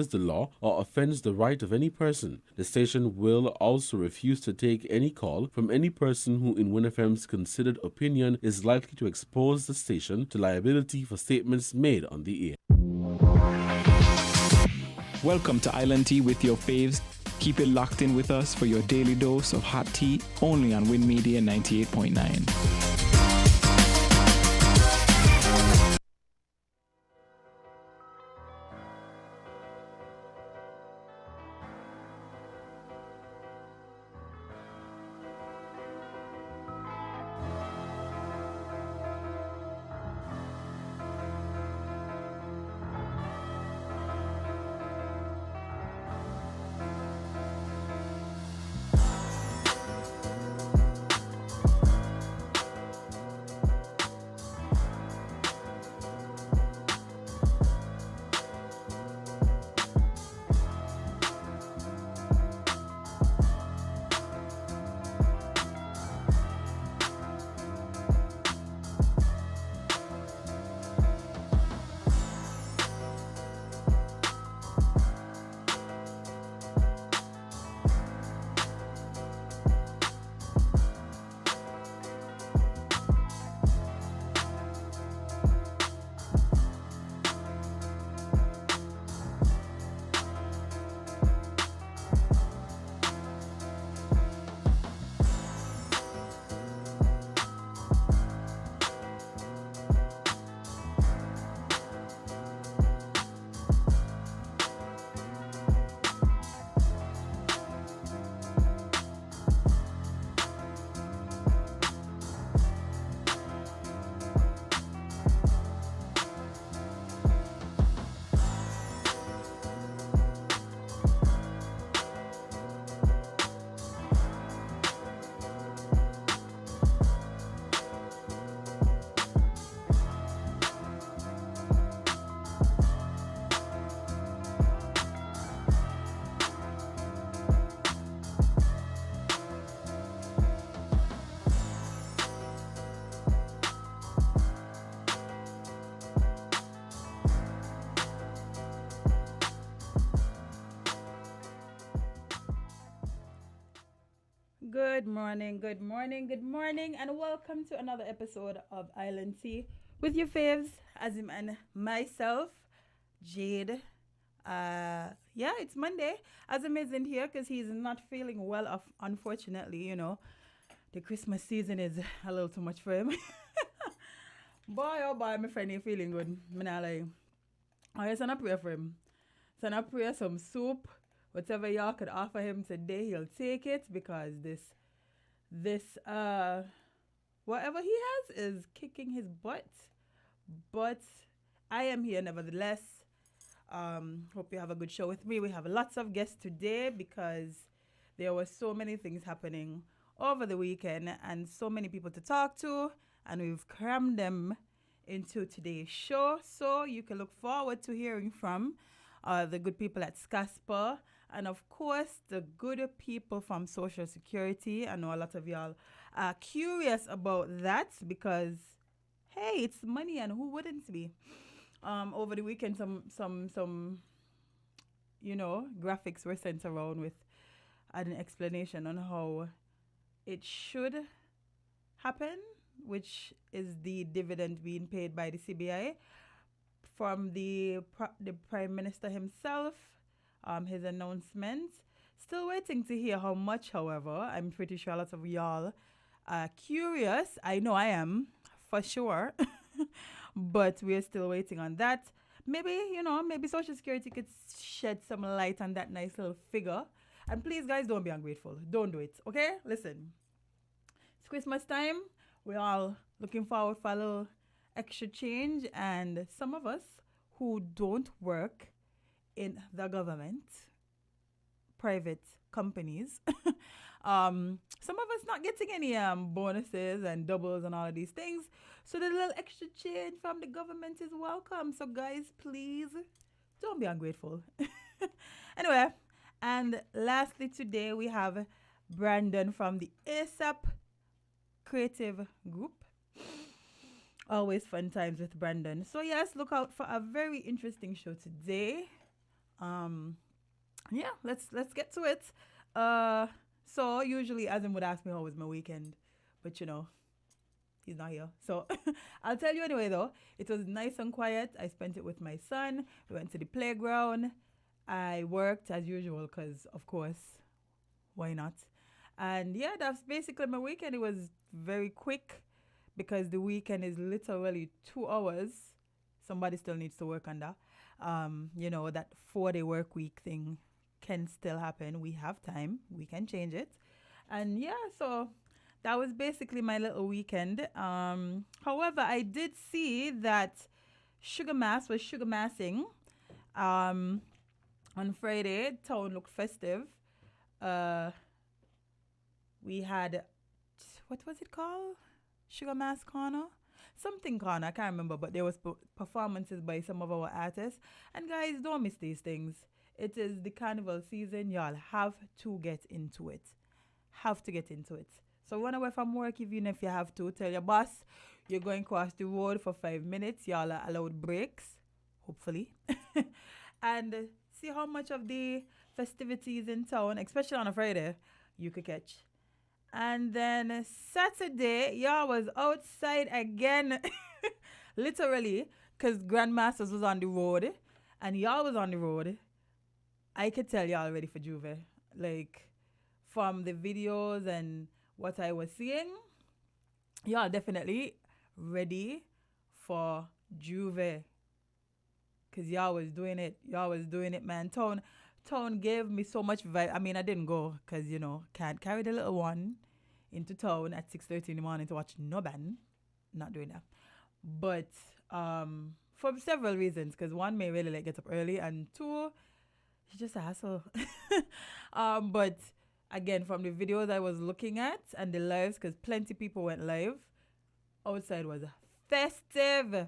the law or offends the right of any person. The station will also refuse to take any call from any person who, in WinFM's considered opinion, is likely to expose the station to liability for statements made on the air. Welcome to Island Tea with your faves. Keep it locked in with us for your daily dose of hot tea, only on Win Media 98.9. Good morning, and welcome to another episode of Island Tea with your faves, Azim and myself, Jade. Yeah, it's Monday. Azim isn't here because he's not feeling well, unfortunately, the Christmas season is a little too much for him. Boy, oh boy, my friend ain't feeling good. Me not lie. I send a prayer for him. Send a prayer, some soup, whatever y'all could offer him today, he'll take it because this whatever he has is kicking his butt. But I am here nevertheless. Hope you have a good show with me. We have lots of guests today because there were so many things happening over the weekend and so many people to talk to, and we've crammed them into today's show. So you can look forward to hearing from the good people at SCASPA and, of course, the good people from Social Security. I know a lot of y'all are curious about that because, hey, it's money and who wouldn't be? Over the weekend, some graphics were sent around with an explanation on how it should happen, which is the dividend being paid by the CBI from the Prime Minister himself, his announcement. Still waiting to hear how much, however. I'm pretty sure a lot of y'all are curious. I know I am, for sure. But we're still waiting on that. Maybe Social Security could shed some light on that nice little figure. And please, guys, don't be ungrateful. Don't do it, okay? Listen, it's Christmas time. We're all looking forward for a little extra change. And some of us who don't work in the government, private companies, some of us not getting any bonuses and doubles and all of these things. So the little extra change from the government is welcome. So guys, please don't be ungrateful. Anyway, and lastly today we have Brandon from the ASAP Creative Group. Always fun times with Brandon. So yes, look out for a very interesting show today. Yeah, let's get to it. So usually Azim would ask me how was my weekend, but he's not here. So I'll tell you anyway though. It was nice and quiet. I spent it with my son. We went to the playground. I worked as usual because of course, why not? And yeah, that's basically my weekend. It was very quick because the weekend is literally 2 hours. Somebody still needs to work on that. That 4-day work week thing can still happen. We have time. We can change it. And yeah, so that was basically my little weekend. However, I did see that Sugar Mass was Sugar Massing. On Friday, town looked festive. We had, what was it called? Sugar Mass Corner? Something corner, I can't remember, but there was performances by some of our artists. And guys, don't miss these things. It is the carnival season. Y'all have to get into it. Have to get into it. So run away from work even if you have to. Tell your boss you're going across the road for 5 minutes. Y'all are allowed breaks, hopefully. And see how much of the festivities in town, especially on a Friday, you could catch. And then Saturday, y'all was outside again, literally, because Grandmasters was on the road, and y'all was on the road. I could tell y'all ready for Juve. Like, from the videos and what I was seeing, y'all definitely ready for Juve. Because y'all was doing it. Y'all was doing it, man. Town gave me so much vibe. I mean, I didn't go because, can't carry the little one into town at 6:30 in the morning to watch no band. Not doing that. But for several reasons. Because one, may really like get up early. And two, it's just a hassle. But again, from the videos I was looking at and the lives, because plenty people went live, outside was festive.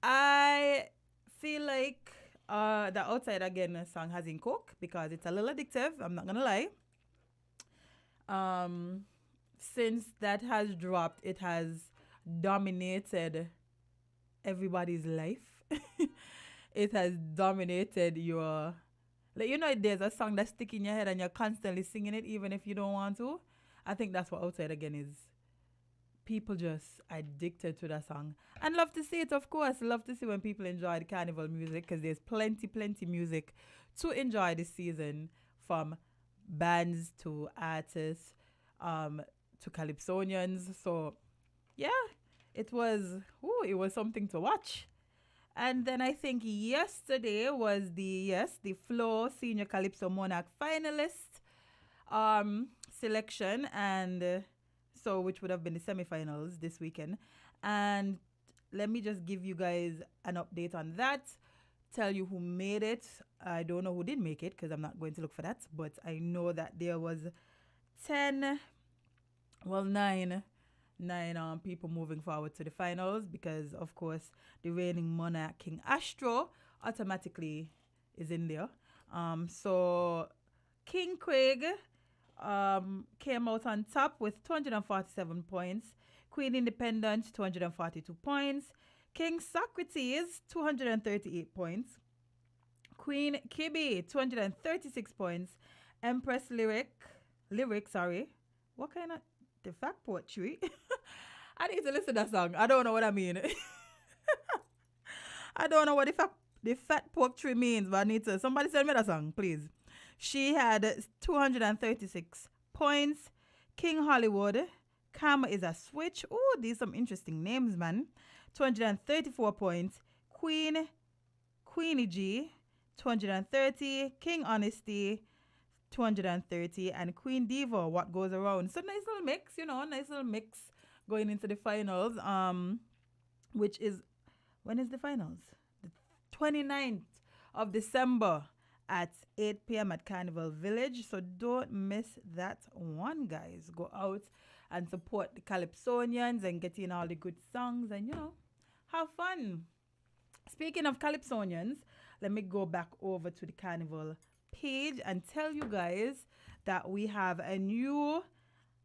I feel like the outside again song has in coke because it's a little addictive. I'm not gonna lie. Since that has dropped, it has dominated everybody's life. It has dominated your, there's a song that's sticking in your head and you're constantly singing it even if you don't want to. I think that's what outside again is. People just addicted to that song and love to see it, of course. Love to see when people enjoy the carnival music because there's plenty music to enjoy this season, from bands to artists to calypsonians. So yeah, it was something to watch. And then I think yesterday was the Flow Senior Calypso Monarch finalist selection, and so which would have been the semifinals this weekend. And let me just give you guys an update on that. Tell you who made it. I don't know who did make it because I'm not going to look for that. But I know that there was 9 people moving forward to the finals because, of course, the reigning monarch, King Astro, automatically is in there. So King Craig came out on top with 247 points. Queen Independent, 242 points. King Socrates, 238 points. Queen Kibby, 236 points. Empress Lyric, what kind of the fat poetry? I need to listen to that song. I don't know what I mean. I don't know what the fat poetry means, but I need to. Somebody send me that song, please. She had 236 points. King Hollywood, Karma is a Switch. Oh, these some interesting names, man. 234 points. Queenie G, 230. King Honesty, 230. And Queen Diva, What Goes Around. So nice little mix going into the finals. Which is, when is the finals? The 29th of December at 8 p.m. at Carnival Village. So don't miss that one, guys. Go out and support the Calypsonians and get in all the good songs and, have fun. Speaking of Calypsonians, let me go back over to the Carnival page and tell you guys that we have a new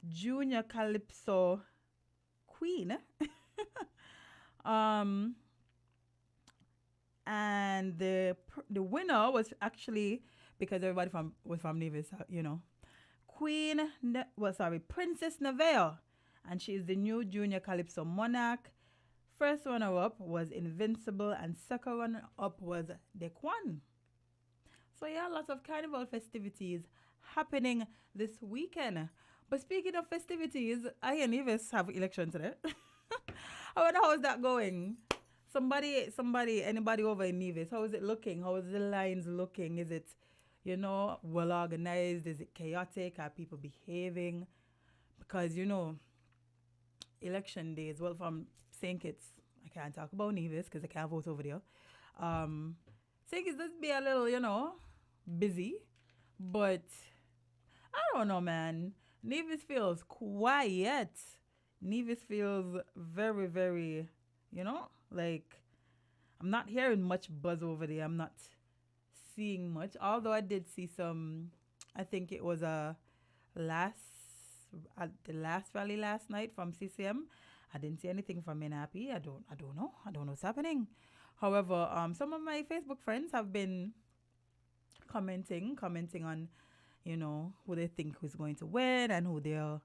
junior Calypso queen. And the winner was actually, because everybody was from Nevis, Princess Nevaeh, and she is the new junior calypso monarch. First runner-up was Invincible, and second runner-up was Dequan. So yeah, lots of carnival festivities happening this weekend. But speaking of festivities, I and Nevis have election today. I wonder how is that going? Anybody over in Nevis, how is it looking? How is the lines looking? Is it, well organized? Is it chaotic? Are people behaving? Because, election days, well, if I'm St. Kitts, I can't talk about Nevis because I can't vote over there. St. Kitts does be a little, busy, but I don't know, man. Nevis feels quiet. Nevis feels very, very, like I'm not hearing much buzz over there. I'm not seeing much. Although I did see some, I think it was at the last rally last night from CCM. I didn't see anything from Menapi. I don't know. I don't know what's happening. However, some of my Facebook friends have been commenting on, who they think who's going to win and who they're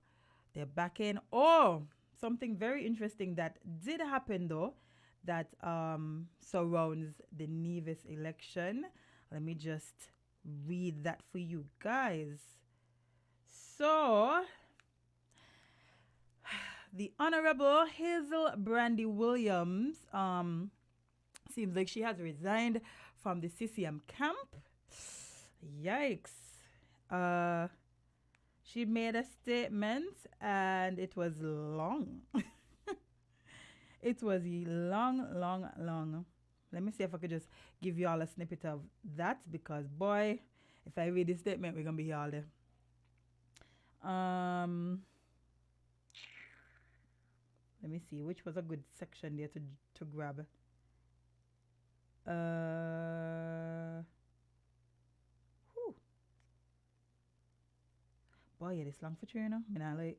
backing. Oh, something very interesting that did happen though, that surrounds the Nevis election. Let me just read that for you guys. So, the Honorable Hazel Brandy Williams seems like she has resigned from the CCM camp. Yikes. She made a statement and it was long. It was long. Let me see if I could just give you all a snippet of that, because boy, if I read this statement, we're going to be here all day. Let me see which was a good section there to grab. Boy, yeah, this long for trainer. Like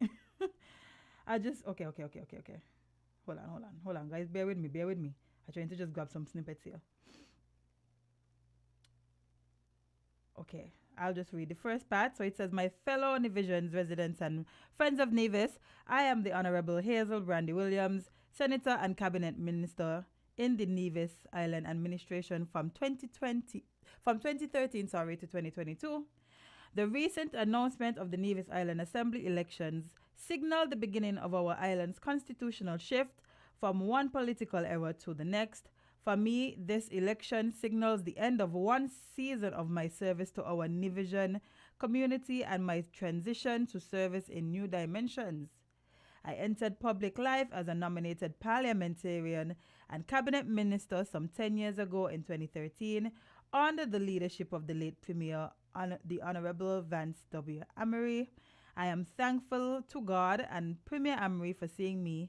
I just okay. Hold on, guys. Bear with me. I'm trying to just grab some snippets here. Okay, I'll just read the first part. So it says, my fellow Nevisions residents and friends of Nevis, I am the Honorable Hazel Brandy Williams, Senator and Cabinet Minister in the Nevis Island Administration from 2013 to 2022. The recent announcement of the Nevis Island Assembly elections signaled the beginning of our island's constitutional shift from one political era to the next. For me, this election signals the end of one season of my service to our Nevisian community and my transition to service in new dimensions. I entered public life as a nominated parliamentarian and cabinet minister some 10 years ago in 2013 under the leadership of the late Premier, the Honorable Vance W. Amory. I am thankful to God and Premier Amory for seeing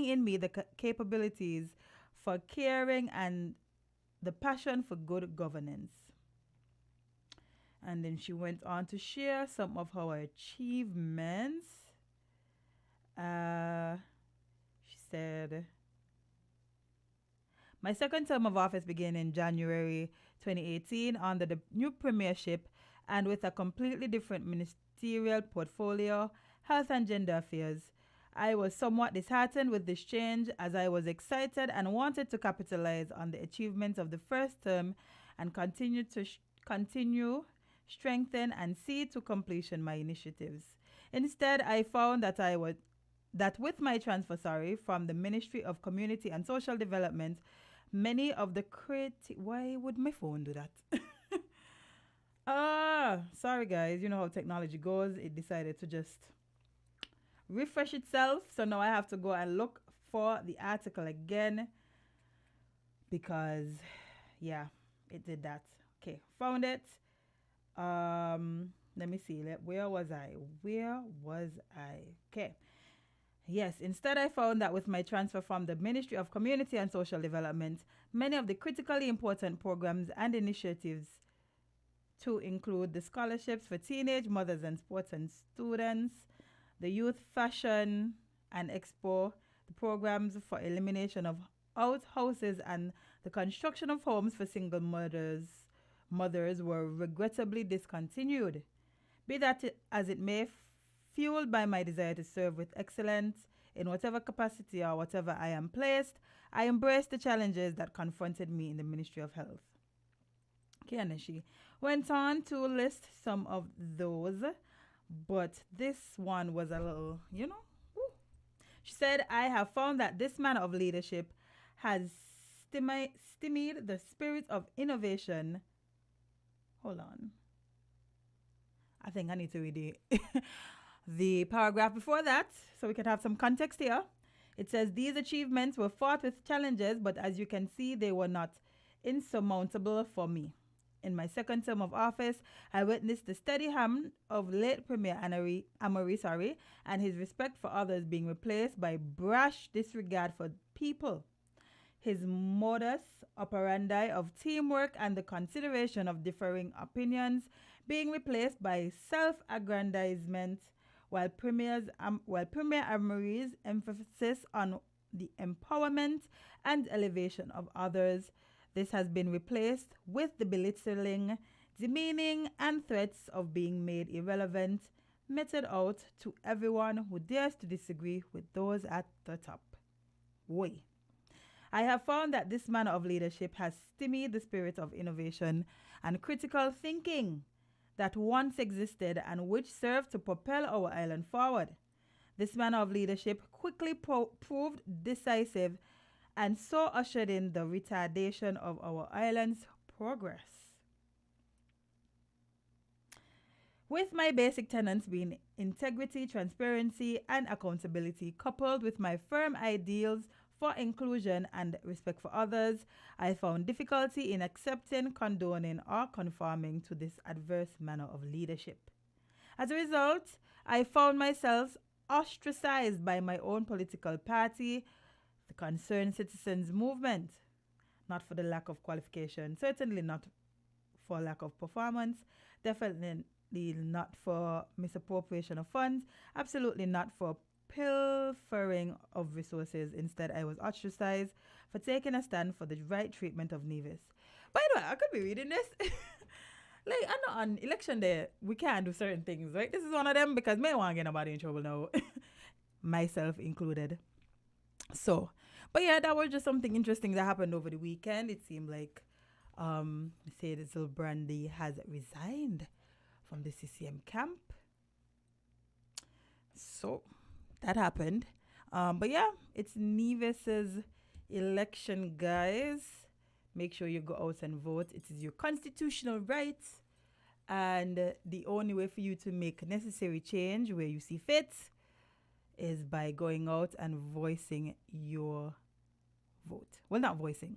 in me the capabilities for caring and the passion for good governance. And then she went on to share some of her achievements. She said, my second term of office began in January 2018 under the new premiership and with a completely different ministerial portfolio, health and gender affairs. I was somewhat disheartened with this change as I was excited and wanted to capitalize on the achievements of the first term and continue, strengthen, and see to completion my initiatives. Instead, I found that with my transfer, from the Ministry of Community and Social Development, many of the why would my phone do that? Sorry guys, you know how technology goes. It decided to just refresh itself, so now I have to go and look for the article again because yeah, it did that. Okay, found it. Let me see, where was I? Okay, yes, instead I found that with my transfer from the Ministry of Community and Social Development, many of the critically important programs and initiatives to include the scholarships for teenage mothers and sports and students, the youth fashion and expo, the programs for elimination of outhouses and The construction of homes for single mothers were regrettably discontinued. Be that as it may, fueled by my desire to serve with excellence in whatever capacity or whatever I am placed, I embraced the challenges that confronted me in the Ministry of Health. Okay, and then she went on to list some of those, but this one was a little, woo. She said, I have found that this manner of leadership has stymied the spirit of innovation. Hold on. I think I need to read the paragraph before that so we can have some context here. It says, these achievements were fought with challenges, but as you can see, they were not insurmountable for me. In my second term of office, I witnessed the steady hand of late Premier Amory, and his respect for others being replaced by brash disregard for people. His modus operandi of teamwork and the consideration of differing opinions being replaced by self-aggrandizement, while Premier Amory's emphasis on the empowerment and elevation of others. This has been replaced with the belittling, demeaning, and threats of being made irrelevant, meted out to everyone who dares to disagree with those at the top. Way. I have found that this manner of leadership has stymied the spirit of innovation and critical thinking that once existed and which served to propel our island forward. This manner of leadership quickly proved decisive and so ushered in the retardation of our island's progress. With my basic tenets being integrity, transparency, and accountability, coupled with my firm ideals for inclusion and respect for others, I found difficulty in accepting, condoning, or conforming to this adverse manner of leadership. As a result, I found myself ostracized by my own political party, the Concerned Citizens Movement, not for the lack of qualification, certainly not for lack of performance, definitely not for misappropriation of funds, absolutely not for pilfering of resources. Instead, I was ostracized for taking a stand for the right treatment of Nevis. By the way, I could be reading this. Like, I know on election day, we can't do certain things, right? This is one of them because me want to get nobody in trouble now, myself included. So, but yeah, that was just something interesting that happened over the weekend. It seemed like, say this little Brandy has resigned from the CCM camp. So, that happened. But yeah, it's Nevis's election, guys. Make sure you go out and vote. It is your constitutional right. And the only way for you to make necessary change where you see fit is by going out and voicing your vote. Well, not voicing,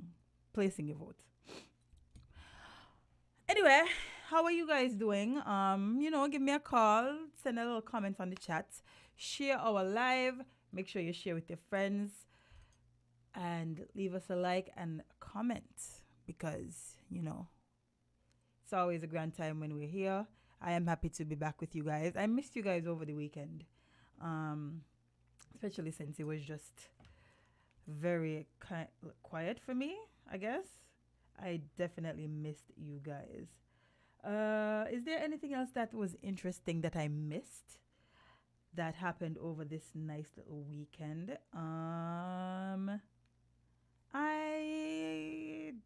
placing your vote. Anyway, how are you guys doing? Give me a call, send a little comment on the chat, share our live, make sure you share with your friends, and leave us a like and a comment because, it's always a grand time when we're here. I am happy to be back with you guys. I missed you guys over the weekend, especially since it was just very quiet for me, I guess. I definitely missed you guys. Is there anything else that was interesting that I missed that happened over this nice little weekend? I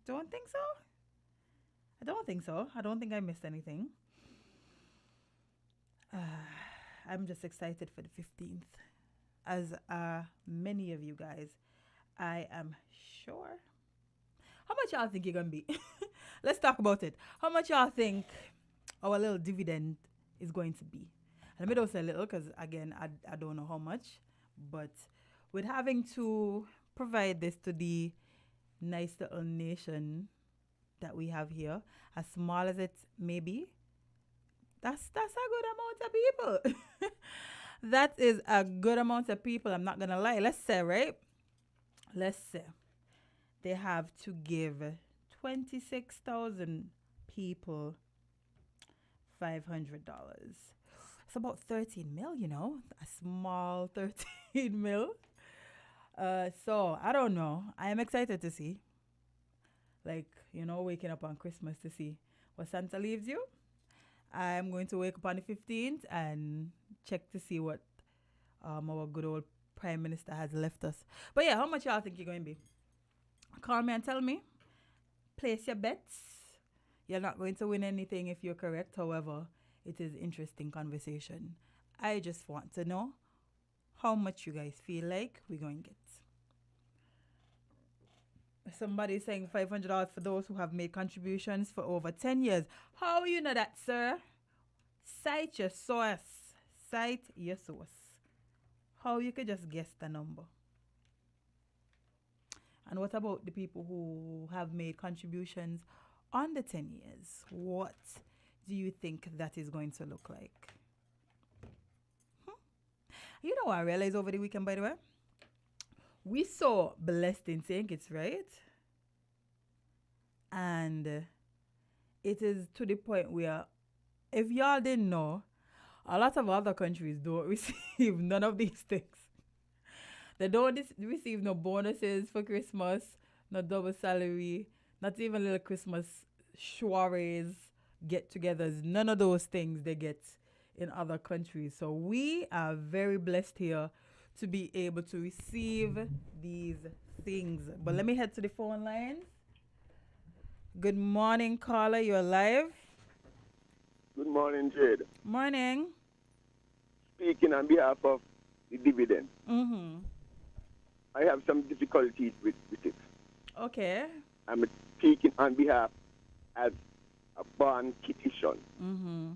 don't think so. I don't think I missed anything. I'm just excited for the 15th. As many of you guys, I am sure. How much y'all think you're going to be? Let's talk about it. How much y'all think our little dividend is going to be? Let me don't say little because, again, I don't know how much. But with having to provide this to the nice little nation that we have here, as small as it may be, that's a good amount of people. That is a good amount of people. I'm not going to lie. Let's say they have to give 26,000 people $500. It's about 13 mil, a small 13 mil. So I don't know. I am excited to see. like, waking up on Christmas to see what Santa leaves you. I'm going to wake up on the 15th and check to see what our good old Prime Minister has left us. But yeah, how much y'all think you're going to be? Call me and tell me. Place your bets. You're not going to win anything if you're correct. However, it is interesting conversation. I just want to know how much you guys feel like we're going to get. Somebody is saying $500 for those who have made contributions for over 10 years. How you know that, sir? Cite your source. Cite your source. How you could just guess the number? And what about the people who have made contributions under 10 years? What do you think that is going to look like? You know what I realized over the weekend, by the way? We saw Blessed in St. Kitts, right? And it is to the point where, if y'all didn't know, a lot of other countries don't receive none of these things. They don't receive no bonuses for Christmas, no double salary, not even little Christmas soirees, get-togethers. None of those things they get in other countries. So we are very blessed here to be able to receive these things. But let me head to the phone lines. Good morning, caller. You're live. Good morning, Jade. Morning. Speaking on behalf of the dividend. Mm-hmm. I have some difficulties with it. Okay. I'm speaking on behalf as a born Kittitian. Mm-hmm.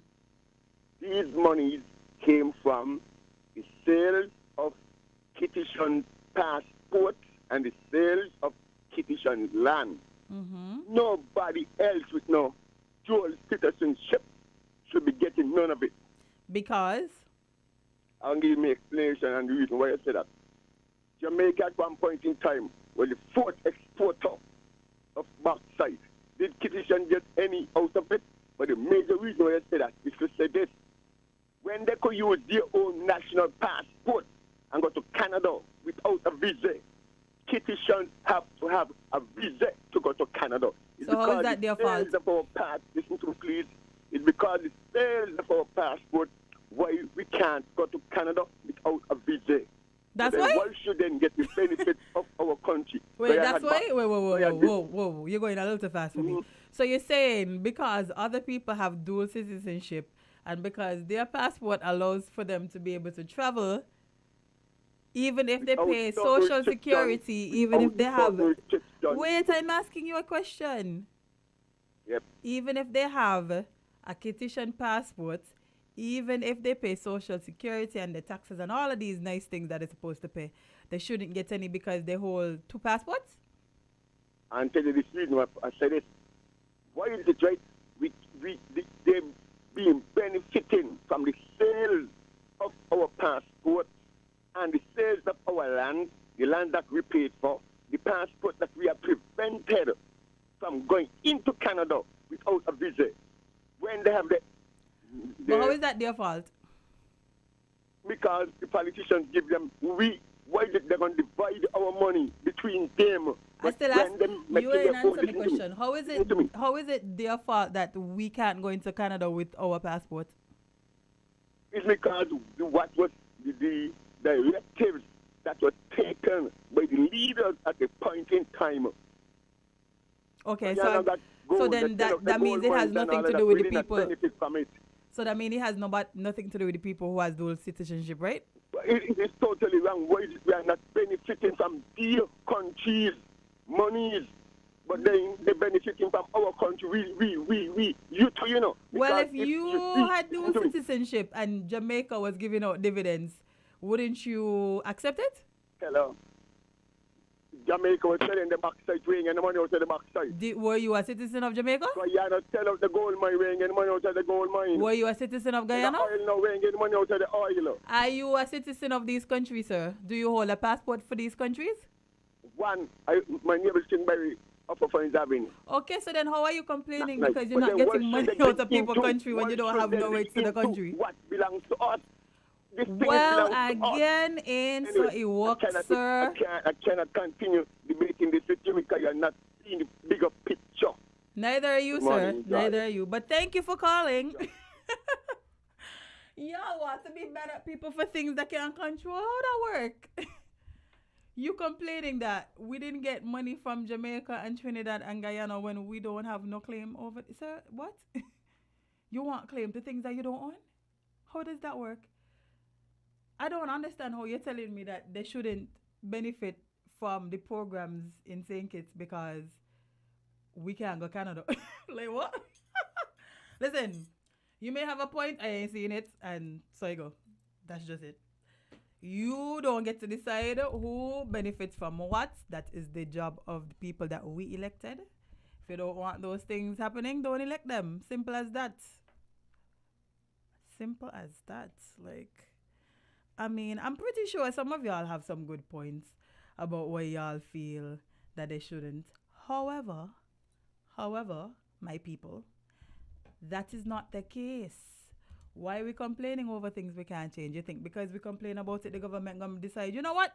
These monies came from the sales of Kittitian passports and the sales of Kittitian land. Mm-hmm. Nobody else with no dual citizenship should be getting none of it. Because? I'll give you an explanation and the reason why I say that. Jamaica at one point in time was the fourth exporter of bauxite. Did Kittitian get any out of it? But the major reason why I say that is to say this. When they could use their own national passport and go to Canada without a visa, Kittitians have to have a visa to go to Canada. It's so how is that their fault? Listen to me, please. It's because the sales of our passport why we can't go to Canada without a visa. That's so why? Why should then get the benefits of our country? Wait, that's why? Whoa. You're going a little too fast for me. So you're saying because other people have dual citizenship and because their passport allows for them to be able to travel, even if they pay Social Security, even if they have... Wait, I'm asking you a question. Yep. Even if they have a Kittitian passport, even if they pay Social Security and the taxes and all of these nice things that they're supposed to pay, they shouldn't get any because they hold two passports? I'll tell you this reason why I said it. Why is it right? They've been benefiting from the sales of our passports and the sales of our land, the land that we paid for, the passport that we are prevented from going into Canada without a visa. When they have but how is that their fault? Because the politicians give them, why did they going to divide our money between them? I still ask, you ain't answer the question. How is it their fault that we can't go into Canada with our passport? It's because what was the directives that were taken by the leaders at the point in time. Okay, so then that means it has nothing to do with the people. So that means it has nothing to do with the people who has dual citizenship, right? It is totally wrong. Why we are not benefiting from their countries' monies, but then they're benefiting from our country. You too, you know. Well, if you had dual citizenship and Jamaica was giving out dividends, wouldn't you accept it? Hello. Jamaica was selling the bauxite weighing and the money out of the bauxite. Were you a citizen of Jamaica? So Guyana sell out the gold mine weighing and the money out of the gold mine. Were you a citizen of Guyana? The oil now weighing and the money out of the oil. Are you a citizen of these countries, sir? Do you hold a passport for these countries? My neighbor's in Barry, Upper Fines Avenue. Okay, so then how are you complaining because you're not getting money out of people's country when you don't have no rights to the country? What belongs to us? Well, again, so it works, sir. I cannot continue debating this with you because you're not seeing the bigger picture. Neither are you, Good sir. morning, guys. Neither are you. But thank you for calling. Y'all want to be mad at people for things that can't control. How that work? You complaining that we didn't get money from Jamaica and Trinidad and Guyana when we don't have no claim over it. Sir, what? You want claim to things that you don't own? How does that work? I don't understand how you're telling me that they shouldn't benefit from the programs in St. Kitts because we can't go Canada. Like what? Listen, you may have a point. I ain't seen it, and so you go. That's just it. You don't get to decide who benefits from what. That is the job of the people that we elected. If you don't want those things happening, don't elect them. Simple as that. Simple as that. Like, I mean, I'm pretty sure some of y'all have some good points about why y'all feel that they shouldn't. However, my people, that is not the case. Why are we complaining over things we can't change? You think because we complain about it, the government gonna decide, you know what?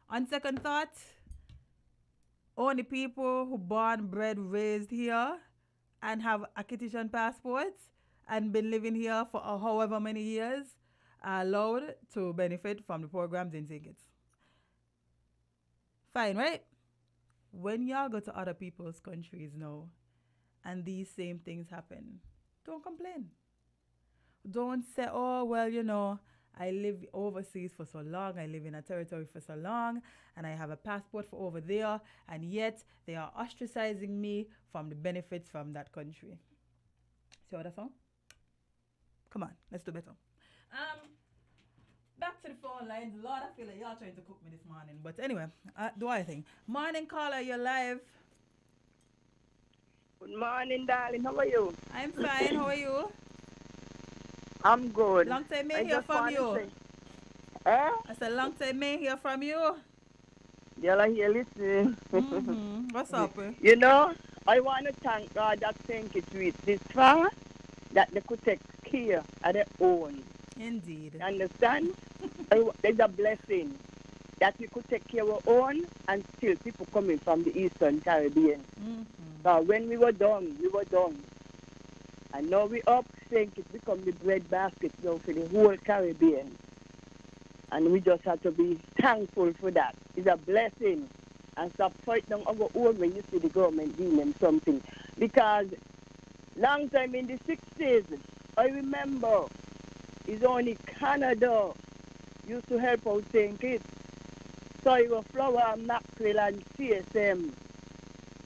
On second thought, only people who born, bred, raised here and have Akitian passports and been living here for however many years are allowed to benefit from the programs in St. Kitts. Fine, right? When y'all go to other people's countries now and these same things happen, don't complain. Don't say, oh, well, you know, I live overseas for so long, I live in a territory for so long, and I have a passport for over there, and yet they are ostracizing me from the benefits from that country. See what I saw? Come on, let's do better. Back to the phone lines. Lord, I feel like y'all trying to cook me this morning. But anyway, do I think? Morning caller, you're live. Good morning, darling. How are you? I'm fine. How are you? I'm good. Long time may hear from you. Eh? I said long time may hear from you. Y'all are here listening. What's up? You know, I want to thank God that St. Kitts reached this far, that they could take care of their own. Indeed. You understand? It's a blessing that we could take care of our own and still people coming from the Eastern Caribbean. So when we were done, And now we up, St. Kitts become the bread basket now for the whole Caribbean. And we just have to be thankful for that. It's a blessing. And stop fighting on our own when you see the government giving them something. Because long time in the 60s, I remember, it's only Canada used to help out St. Kitts. So it was flour, mackerel, and CSM,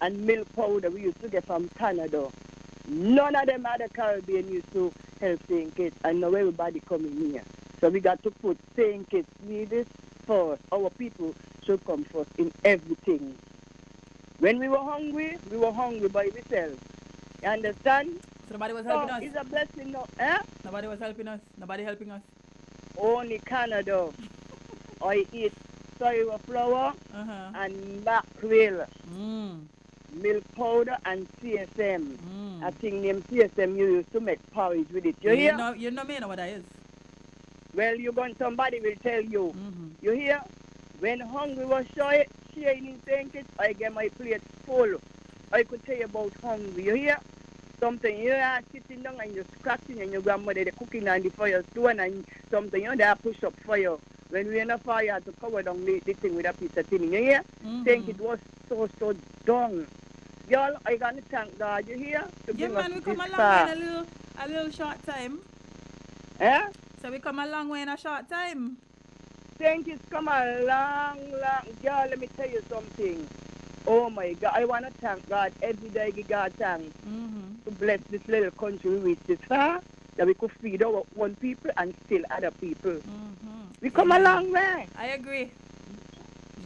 and milk powder we used to get from Canada. None of them other Caribbean used to help St. Kitts, and now everybody coming here. So we got to put St. Kitts needs first. Our people should come first in everything. When we were hungry by ourselves. You understand? So nobody was helping us? It's a blessing now. Eh? Nobody was helping us? Nobody helping us? Only Canada. I eat soy flour and mackerel. Milk powder and CSM. I think them CSM you used to make porridge with it. You hear? You know me know what that is. Well, somebody will tell you. You hear? When hungry was sharing in St. Kitts, I get my plate full. I could tell you about hungry. You hear? Something you are sitting down and you're scratching and your grandmother they're cooking on the fire stone and something you know they push up fire. When we in a fire, you have to cover down the thing with a piece of tin. You hear? Think it was so done. Y'all, I gotta thank God. You hear? Yeah, man, we come a long way in a little short time. Eh? So we come a long way in a short time. Think it's come a long. Girl, let me tell you something. Oh my God, I want to thank God every day. Give God thanks to bless this little country we reached this far, that we could feed our own people and still other people. We come a long way. I agree.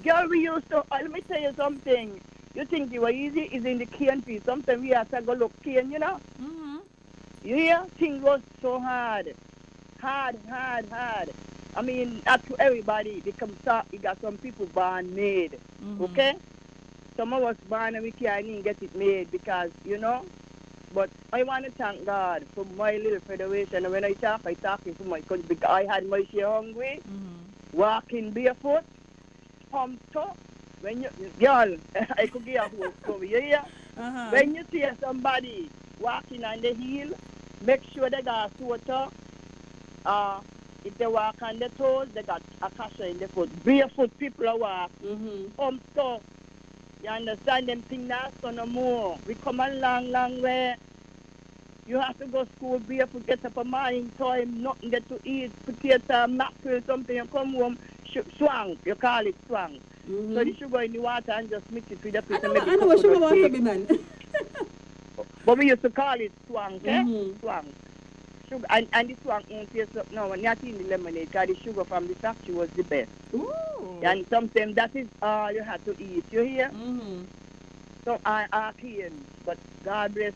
Girl, we used to, let me tell you something. You think it was easy? It's in the cane piece. Sometimes we have to go look cane, you know? You hear? Things was so hard. Hard. I mean, not to everybody. They come start, you got some people born made. Okay? Some of us born and we can't even get it made because, you know? But I want to thank God for my little federation. And when I talking for my country because I had my share hungry, walking barefoot, pumped up, when you, girl, I could give a whole story, you hear? When you see somebody walking on the hill, make sure they got a sweater. If they walk on the toes, they got a kasha in the foot. Barefoot people are walk. So, you understand them things now no more. We come a long way. You have to go to school barefoot, get up a morning time, nothing get to eat, potato, mackerel, something, you come home, swang, you call it swang. So the sugar in the water and just mix it with the fish. I know what sugar water be, man. But we used to call it swang, swang. Sugar, and the swang won't taste up now, not in the lemonade, because the sugar from the factory was the best. Ooh. And sometimes that is all you have to eat, you hear? So I can, but God bless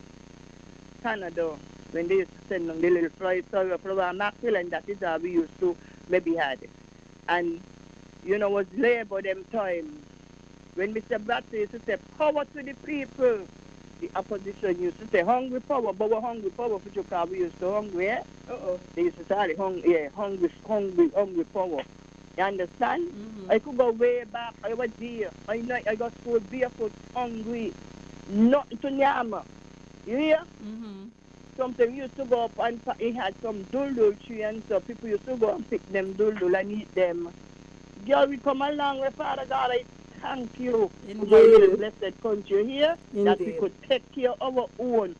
Canada, when they used to send them the little fried sour flour mackerel, and that is how we used to maybe had it. And, you know, was labor them time. When Mr. Bratton used to say, power to the people, the opposition used to say, hungry power, but we're hungry power, for because we used to hungry, eh? They used to say, hungry power. You understand? I could go way back, I was there. I know I got school barefoot, hungry, nothing to nyama. You hear? Sometimes we used to go up and he had some dul tree, and so people used to go and pick them dul and eat them. Girl, we come along with Father God, I thank you for the blessed country here, that we could take care of our own,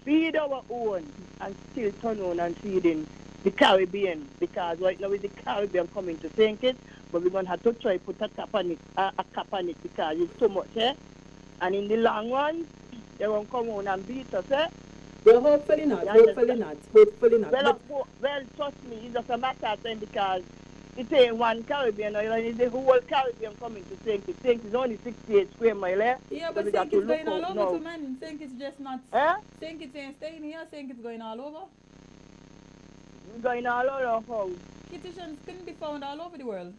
feed our own, and still turn on and feed in the Caribbean, because right now with the Caribbean coming to sink it, but we're going to have to try put a cap on it because it's too much, eh? And in the long run, they won't come on and beat us, eh? Well, hopefully not. Well, trust me, it's just a matter of time, because it ain't one Caribbean island, it's the whole Caribbean coming to St. Kitts. St. Kitts is only 68 square miles, eh? Yeah, but St. Kitts going all over too, man. St. Kitts just not... St. Kitts ain't staying here, St. Kitts going all over. Going all over how? Kittitians couldn't be found all over the world.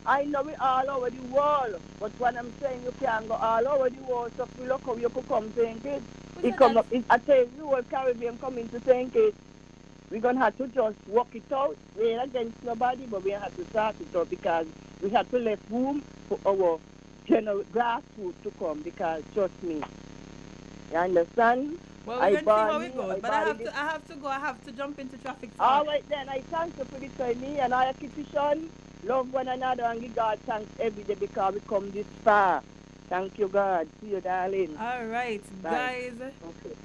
I know we all over the world, but what I'm saying, you can't go all over the world, so if you look how you could come to St. Kitts. It come up, I tell you, the whole Caribbean coming to St. Kitts. We're going to have to just work it out. We ain't against nobody, but we have to start it out, because we have to leave room for our general grassroots to come, because trust me, you understand? Well, we're going to see how it goes, but I have to jump into traffic. All right then, I thank you for the time, me and our Kittition. Love one another and give God thanks every day, because we come this far. Thank you, God. See you, darling. All right, bye. Guys. Okay.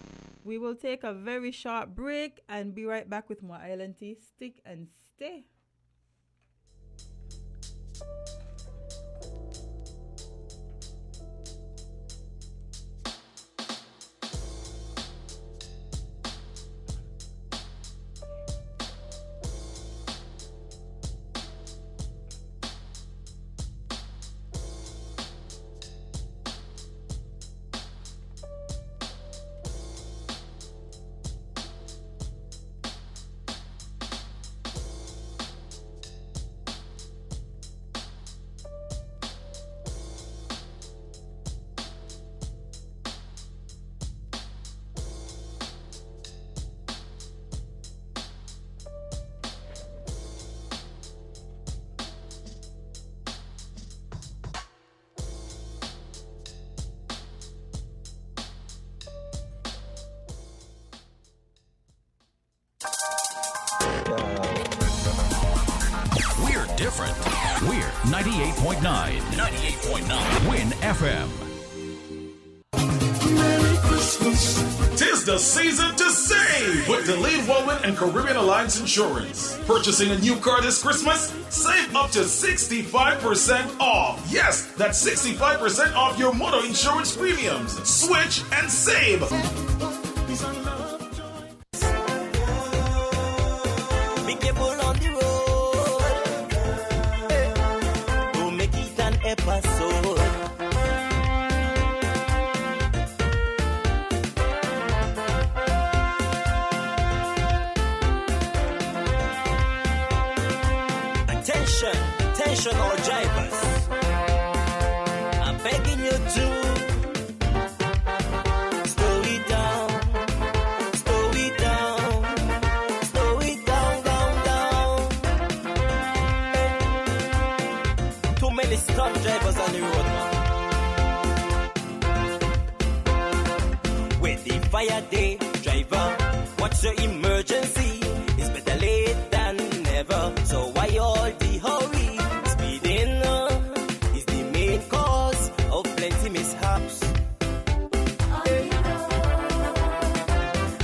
We will take a very short break and be right back with more Island Tea. Stick and stay. Different. We're 98.9. 98.9. Win FM. Merry Christmas. Tis the season to save with Delayed Wallet and Caribbean Alliance Insurance. Purchasing a new car this Christmas? Save up to 65% off. Yes, that's 65% off your motor insurance premiums. Switch and save. Be careful on the road. Episode. Attention all drivers, I'm begging you to slow it down, down. Too many stunt drivers on the road, man. fire day, driver. What's your emergency? It's better late than never. So why all the hurry? Speeding is the main cause of plenty mishaps.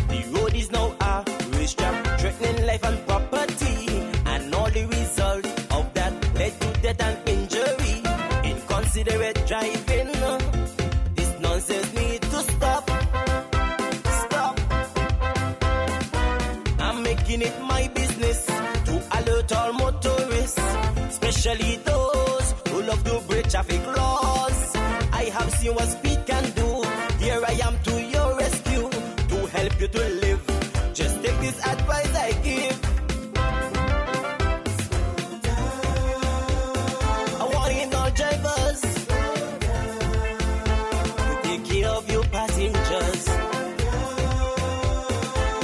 The road is now a racetrack, threatening life and property, and all the result of that led to death and injury. Inconsiderate driving, this nonsense need to stop. I'm making it my business to alert all motorists, especially those who love to break traffic laws. I have seen what speed can do. Here I am to your rescue to help you to live. Just take this advice I give. I want in all drivers to take care of your passengers.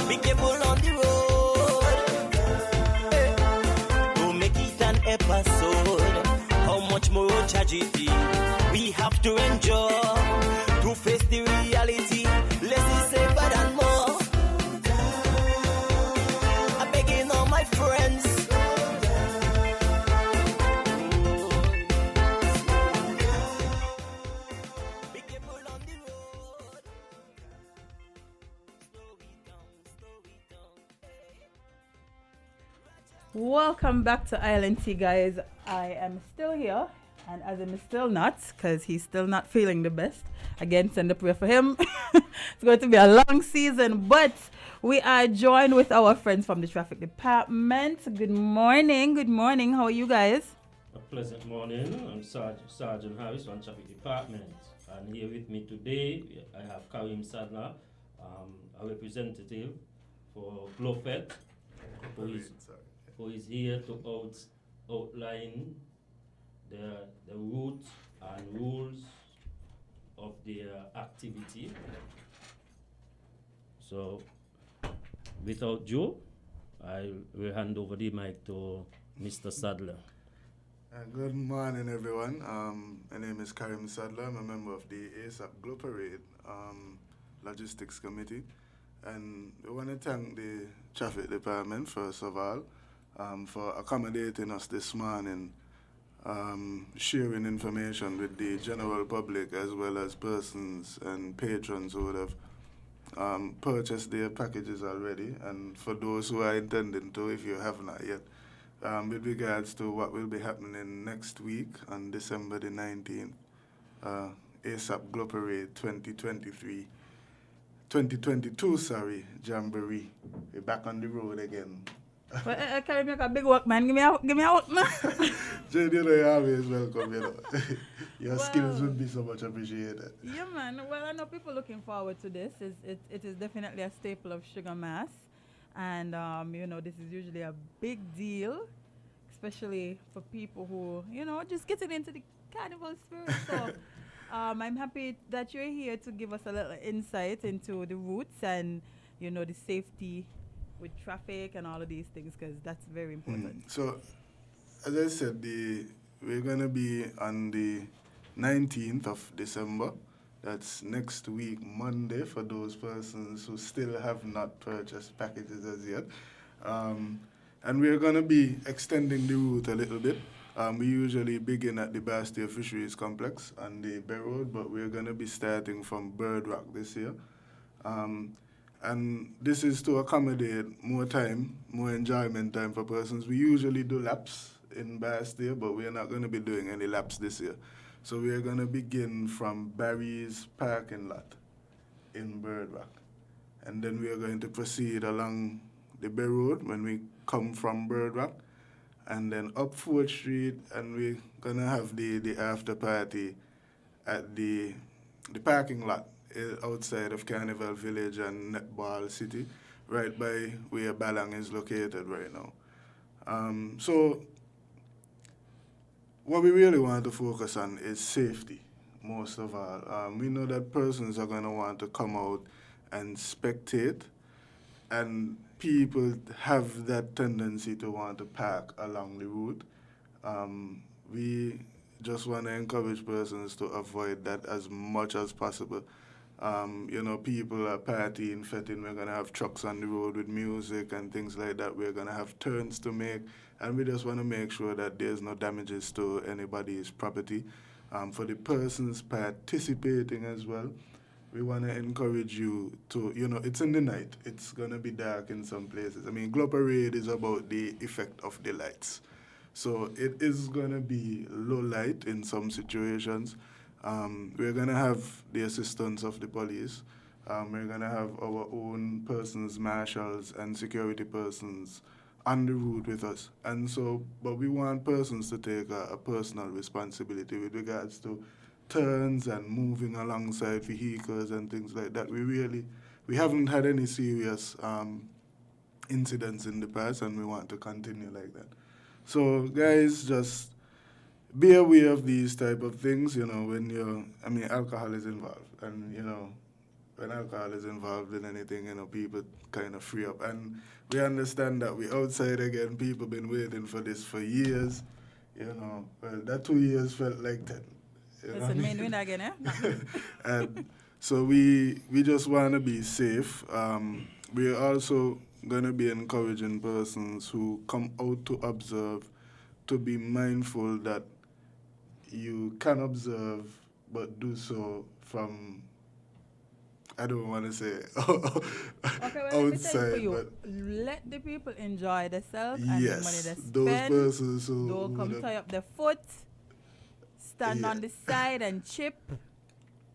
Be careful on the road. Don't make it an episode. How much more tragedy we have to endure to face the reality. Less is safer than more. I'm begging all my friends. Be careful on the road. Slow it down, slow it down. Welcome back to Island Tea, guys. I am still here, and Azim is still not, because he's still not feeling the best. Again, send a prayer for him. It's going to be a long season, but we are joined with our friends from the traffic department. Good morning. Good morning. How are you guys? A pleasant morning. I'm Sergeant Harris from Traffic Department. And here with me today, I have Karim Sadler, a representative for Glofet, who is here to outline the route and rules of their activity. So, without Joe, I will hand over the mic to Mr. Sadler. Good morning, everyone. My name is Karim Sadler. I'm a member of the ASAP Glow Parade Logistics Committee. And we want to thank the Traffic Department, first of all, for accommodating us this morning, sharing information with the general public as well as persons and patrons who would have purchased their packages already. And for those who are intending to, if you have not yet, with regards to what will be happening next week on December the 19th, ASAP Glow Parade 2022, Jamboree. We're back on the road again. Well, Carry make a big work, man. Give me out now. Jade, you know, you're always welcome, you know. Your skills would be so much appreciated. Yeah, man. Well, I know people looking forward to this. It is definitely a staple of Sugar Mass. And, this is usually a big deal, especially for people who, just getting into the carnival spirit. So I'm happy that you're here to give us a little insight into the routes and, the safety with traffic and all of these things, because that's very important. So, as I said, we're going to be on the 19th of December. That's next week, Monday, for those persons who still have not purchased packages as yet. And we're going to be extending the route a little bit. We usually begin at the Bastille Fisheries Complex on the Bay Road, but we're going to be starting from Bird Rock this year. And this is to accommodate more time, more enjoyment time for persons. We usually do laps in Bastille, but we're not going to be doing any laps this year. So we are going to begin from Barry's parking lot in Bird Rock. And then we are going to proceed along the Bay Road when we come from Bird Rock, and then up 4th Street, and we're going to have the after party at the parking lot outside of Carnival Village and Netball City, right by where Balang is located right now. So what we really want to focus on is safety, most of all. We know that persons are going to want to come out and spectate, and people have that tendency to want to park along the route. We just want to encourage persons to avoid that as much as possible. People are partying, fetting. We're going to have trucks on the road with music and things like that. We're going to have turns to make, and we just want to make sure that there's no damages to anybody's property. For the persons participating as well, we want to encourage you to, it's in the night. It's going to be dark in some places. I mean, Glow Parade is about the effect of the lights. So it is going to be low light in some situations. We're going to have the assistance of the police. We're going to have our own persons, marshals, and security persons on the route with us. And so, but we want persons to take a personal responsibility with regards to turns and moving alongside vehicles and things like that. We haven't had any serious incidents in the past, and we want to continue like that. So, guys, just be aware of these type of things, when alcohol is involved. And, when alcohol is involved in anything, people kind of free up. And we understand that we outside again, people been waiting for this for years. Well, that 2 years felt like 10. Listen, main win again, eh? And so we just want to be safe. We're also going to be encouraging persons who come out to observe to be mindful that you can observe, but do so from, I don't want to say outside. But let the people enjoy themselves yes, and the money they spend. Those persons who don't come tie up their foot, stand on the side and chip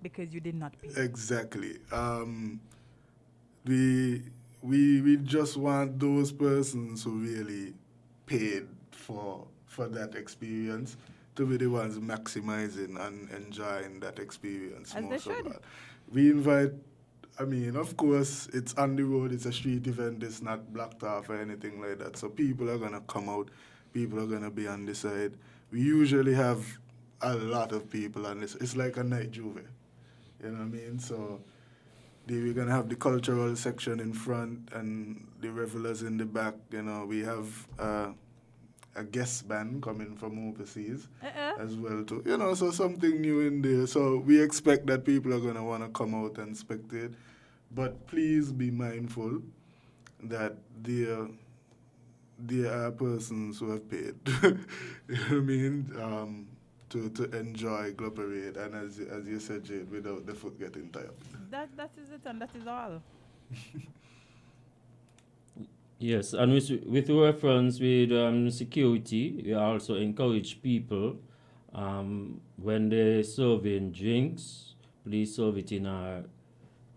because you did not pay. Exactly. We just want those persons who really paid for that experience to be the ones maximizing and enjoying that experience. As they should. We invite, of course, it's on the road, it's a street event, it's not blocked off or anything like that. So people are going to come out, people are going to be on the side. We usually have a lot of people on this. It's like a night juve. You know what I mean? So we're going to have the cultural section in front and the revelers in the back. We have a guest band coming from overseas as well too. So something new in there. So we expect that people are going to want to come out and spectate. But please be mindful that there are persons who have paid. You know what I mean? To enjoy Glow Parade, and as you said, Jade, without the foot getting tied up. That is it, and that is all. Yes, and with reference with security, we also encourage people when they're serving drinks, please serve it in a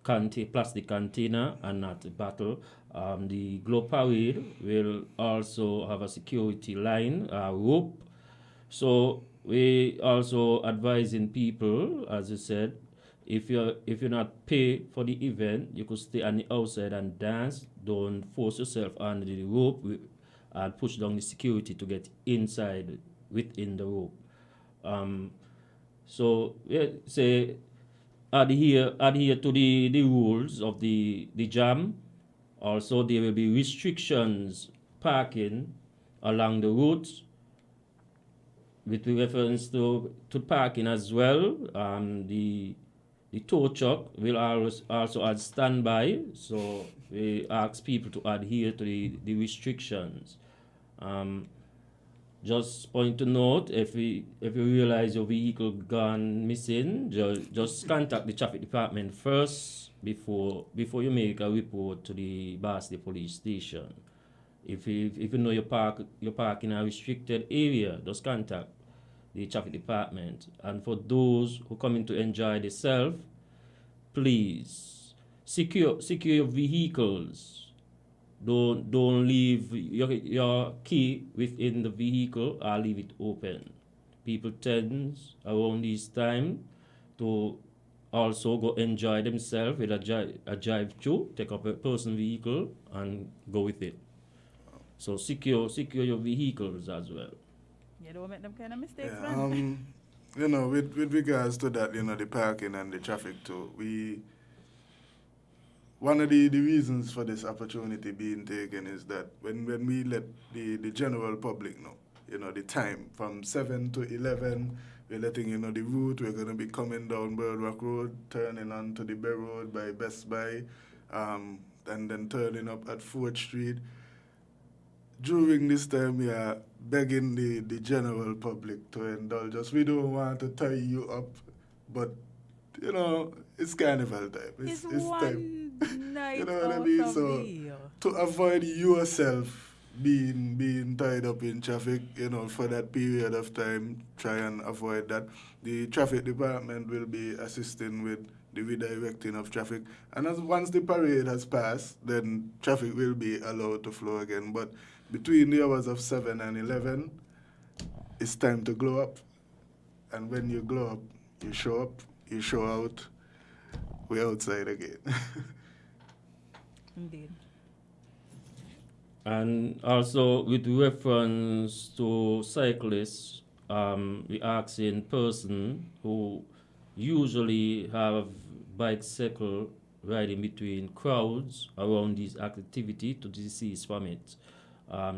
plastic container and not a bottle. The Glow Parade will also have a security line, a rope. So we also advising people, as you said, if you're not pay for the event, you could stay on the outside and dance. Don't force yourself under the rope and push down the security to get inside within the rope. So say adhere to the rules of the jam. Also, there will be restrictions parking along the routes. With reference to parking as well, the tow truck will also add standby, so we ask people to adhere to the restrictions. Just point to note, if you realize your vehicle gone missing, just contact the traffic department first before you make a report to the Barnsley police station. If you know you park in a restricted area, just contact the traffic department. And for those who come in to enjoy themselves, please secure your vehicles. Don't leave your key within the vehicle or leave it open. People tend around this time to also go enjoy themselves with a drive-through, take up a personal vehicle and go with it. So secure your vehicles as well. You don't make them kind of mistakes, yeah, man. With regards to that, the parking and the traffic too, one of the reasons for this opportunity being taken is that when we let the general public know the time from 7 to 11. We're letting you know the route. We're going to be coming down Birdwalk Road, turning onto the Bay Road by Best Buy, and then turning up at 4th Street. During this time, we are begging the general public to indulge us. We don't want to tie you up, but, it's Carnival time. It's time. one night You know what I out mean? of So, the year. to avoid yourself being tied up in traffic, for that period of time, try and avoid that. The traffic department will be assisting with the redirecting of traffic. And once the parade has passed, then traffic will be allowed to flow again. But between the hours of 7 and 11, it's time to glow up. And when you glow up, you show out, we're outside again. Indeed. And also with reference to cyclists, we asking person who usually have bicycle riding between crowds around this activity to desist from it.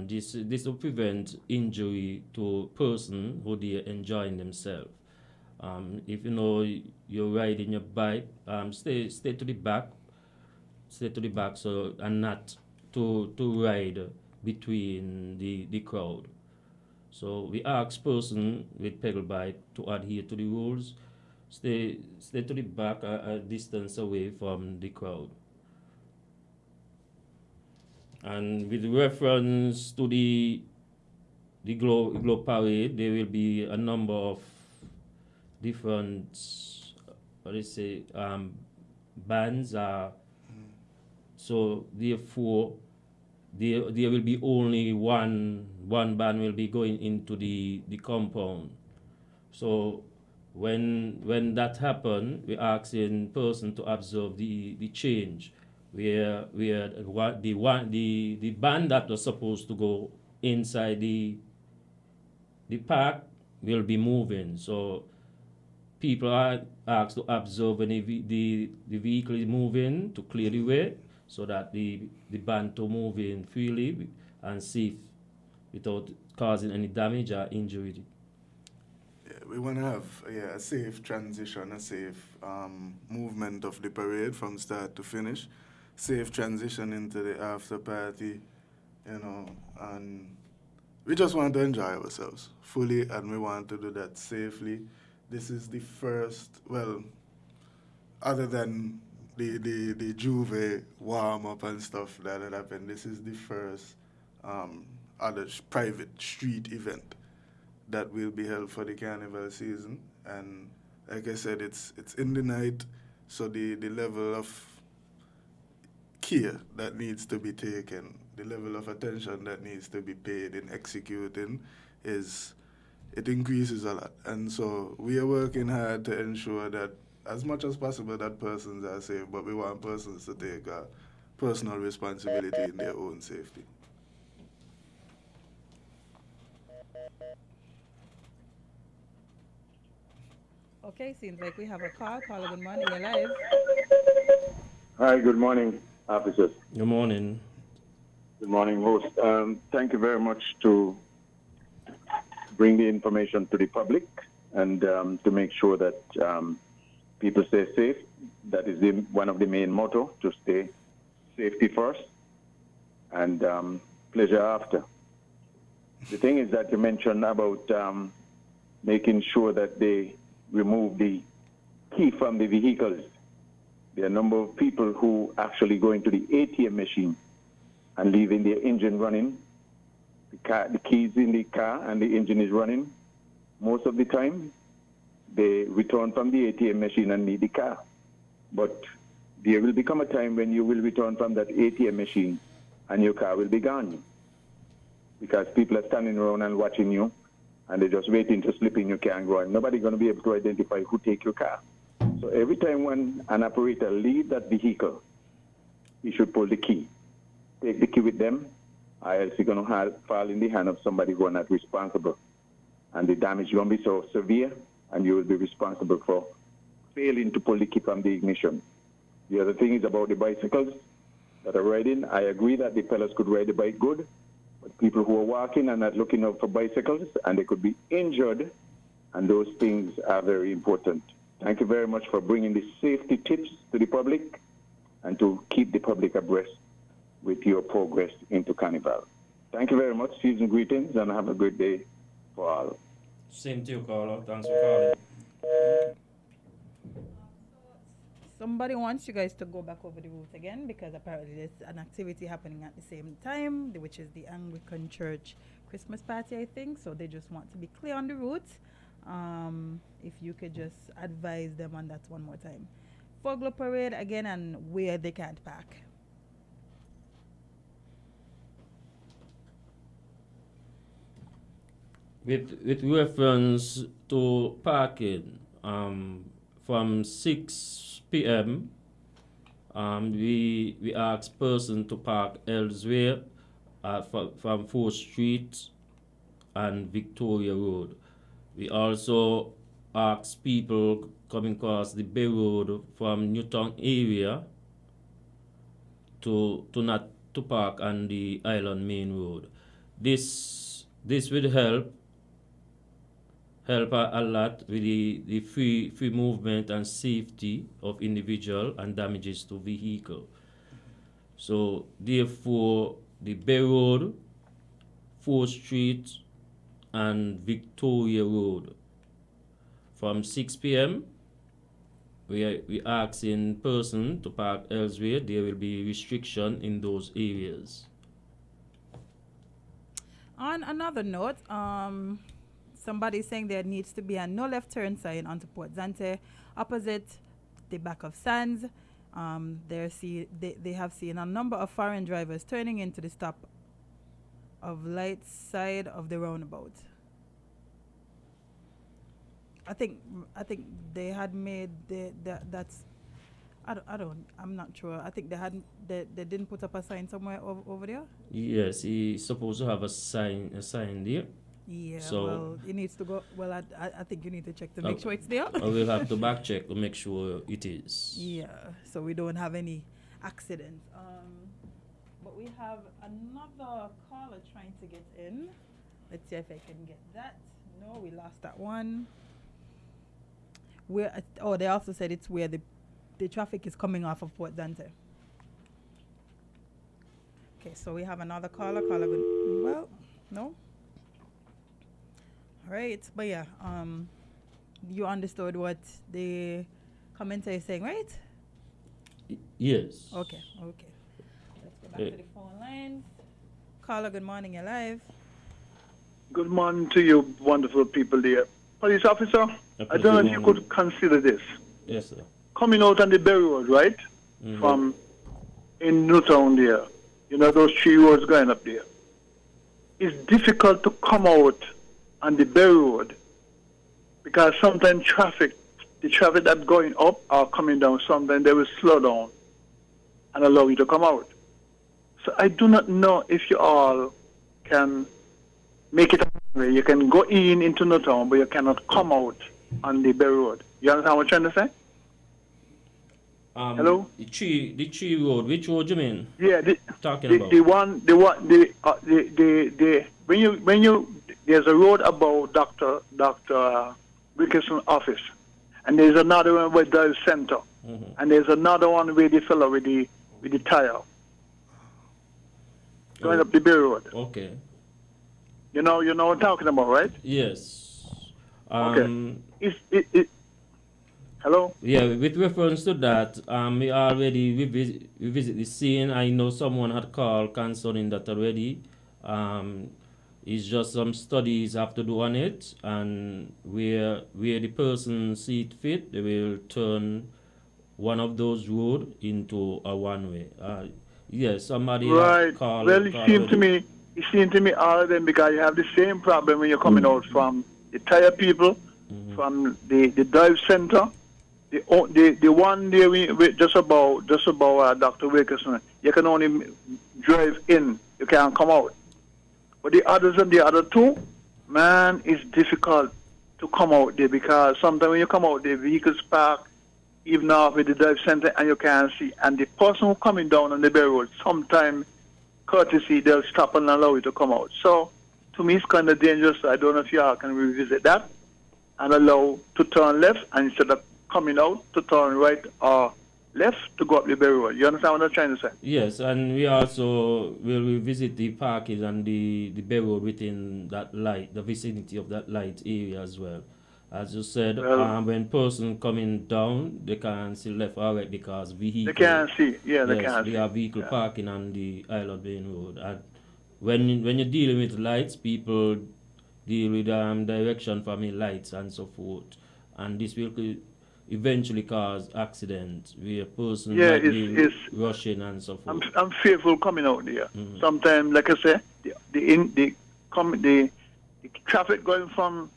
This will prevent injury to person who they are enjoying themselves. If you're riding your bike, stay to the back, so and not to ride between the crowd. So we ask person with pedal bike to adhere to the rules, stay to the back a distance away from the crowd. And with reference to the Glow Parade, there will be a number of different, bands. So therefore, there will be only one band will be going into the compound. So when that happen, we ask in person to observe the change, where the band that was supposed to go inside the park will be moving. So people are asked to observe when the vehicle is moving to clear the way, so that the band to move in freely and safe without causing any damage or injury. Yeah, we want to have a safe transition, a safe movement of the parade from start to finish, safe transition into the after party, and we just want to enjoy ourselves fully, and we want to do that safely. This is the first, other than the Juve warm-up and stuff that had happened, this is the first other private street event that will be held for the Carnival season. And like I said, it's in the night, so the level of care that needs to be taken, the level of attention that needs to be paid in executing it increases a lot. And so we are working hard to ensure that as much as possible that persons are safe, but we want persons to take personal responsibility in their own safety. Okay, seems like we have a call. Caller, good morning. You're live. Hi, good morning, officers. Good morning. Good morning, host. Thank you very much to bring the information to the public and to make sure that people stay safe. That is one of the main motto, to stay safety first and pleasure after. The thing is that you mentioned about making sure that they remove the key from the vehicles. There are a number of people who actually go into the ATM machine and leaving their engine running. The keys in the car and the engine is running. Most of the time, they return from the ATM machine and need the car. But there will become a time when you will return from that ATM machine and your car will be gone. Because people are standing around and watching you, and they're just waiting to slip in your car and go, and nobody's going to be able to identify who take your car. So every time when an operator leaves that vehicle, he should pull the key. Take the key with them, or else you're going to fall in the hand of somebody who are not responsible. And the damage is going to be so severe, and you will be responsible for failing to pull the key from the ignition. The other thing is about the bicycles that are riding. I agree that the fellas could ride the bike good, people who are walking and not looking out for bicycles, and they could be injured, and those things are very important. Thank you very much for bringing the safety tips to the public and to keep the public abreast with your progress into Carnival. Thank you very much. Season greetings, and have a good day for all. Same to you, caller. Thanks for calling. Somebody wants you guys to go back over the route again because apparently there's an activity happening at the same time, which is the Anglican Church Christmas party, I think. So they just want to be clear on the route. If you could just advise them on that one more time. Fogler Parade again and where they can't park. With reference to parking, from 6 p.m., we ask person to park elsewhere from 4th Street and Victoria Road. We also ask people coming across the Bay Road from Newtown area to not to park on the Island Main Road. This will help a lot with the free movement and safety of individual and damages to vehicle. So therefore, the Bay Road, 4th Street, and Victoria Road from 6 p.m. we ask in person to park elsewhere. There will be restriction in those areas. On another note, somebody saying there needs to be a no left turn sign onto Port Zante opposite the back of Sands. They have seen a number of foreign drivers turning into the stop of light side of the roundabout. I think they had made that's I'm not sure. I think they didn't put up a sign somewhere over there. Yes, he's supposed to have a sign there. Yeah, so well, it needs to go. Well, I think you need to check to make sure it's there. I will have to back check to make sure it is. Yeah, so we don't have any accidents. But we have another caller trying to get in. Let's see if I can get that. No, we lost that one. They also said it's where the traffic is coming off of Port Zante. Okay, so we have another caller. Well, no. All right, but yeah, you understood what the commenter is saying, right? Yes. Okay. Let's go back to the phone lines. Caller, good morning, you're live. Good morning to you, wonderful people there. Police officer, I don't know if you could consider this. Yes, sir. Coming out on the Berry Road, right? Mm-hmm. From in Newtown there. You know those 3 roads going up there. It's difficult to come out on the Berry Road because sometimes the traffic that's going up or coming down, sometimes they will slow down and allow you to come out. So I do not know if you all can make it where you can go into Newtown, but you cannot come out on the Berry Road. You understand what I'm trying to say? Hello? The tree road. Which road you mean? Yeah, about when you there's a road about Dr. Wilkinson's office, and there's another one with the center, and there's another one with the fellow with the tire going up the Berry Road. Okay. You know what I'm talking about, right? Yes. Okay. Hello? Yeah, with reference to that, we already revisit the scene. I know someone had called concerning that already. It's just some studies have to do on it, and where the person see it fit, they will turn one of those roads into a one-way. Yes, somebody called. Well, it seemed to me all of them, because you have the same problem when you're coming out from the tire people, from the dive center. The one there just about Dr. Wilkinson, you can only drive in, you can't come out. But the others and the other two, man, it's difficult to come out there, because sometimes when you come out there, vehicles park even off with the dive center and you can't see. And the person who coming down on the Berry Road, sometimes courtesy, they'll stop and allow you to come out. So, to me, it's kind of dangerous. I don't know if you all can revisit that and allow to turn left, and instead of coming out, to turn right or left to go up the Berry Road. You understand what I'm trying to say? Yes, and we also will revisit the parking and the Berry Road within that light, the vicinity of that light area as well. As you said, when person coming down, they can't see left or right because vehicle. They can't see. Yeah, they can't see. We have vehicle parking on the Island Main Road. And when you're dealing with lights, people deal with direction from the lights and so forth. And this will eventually cause accidents where a person might be rushing and so forth. I'm fearful coming out there. Sometimes, like I say, the traffic going from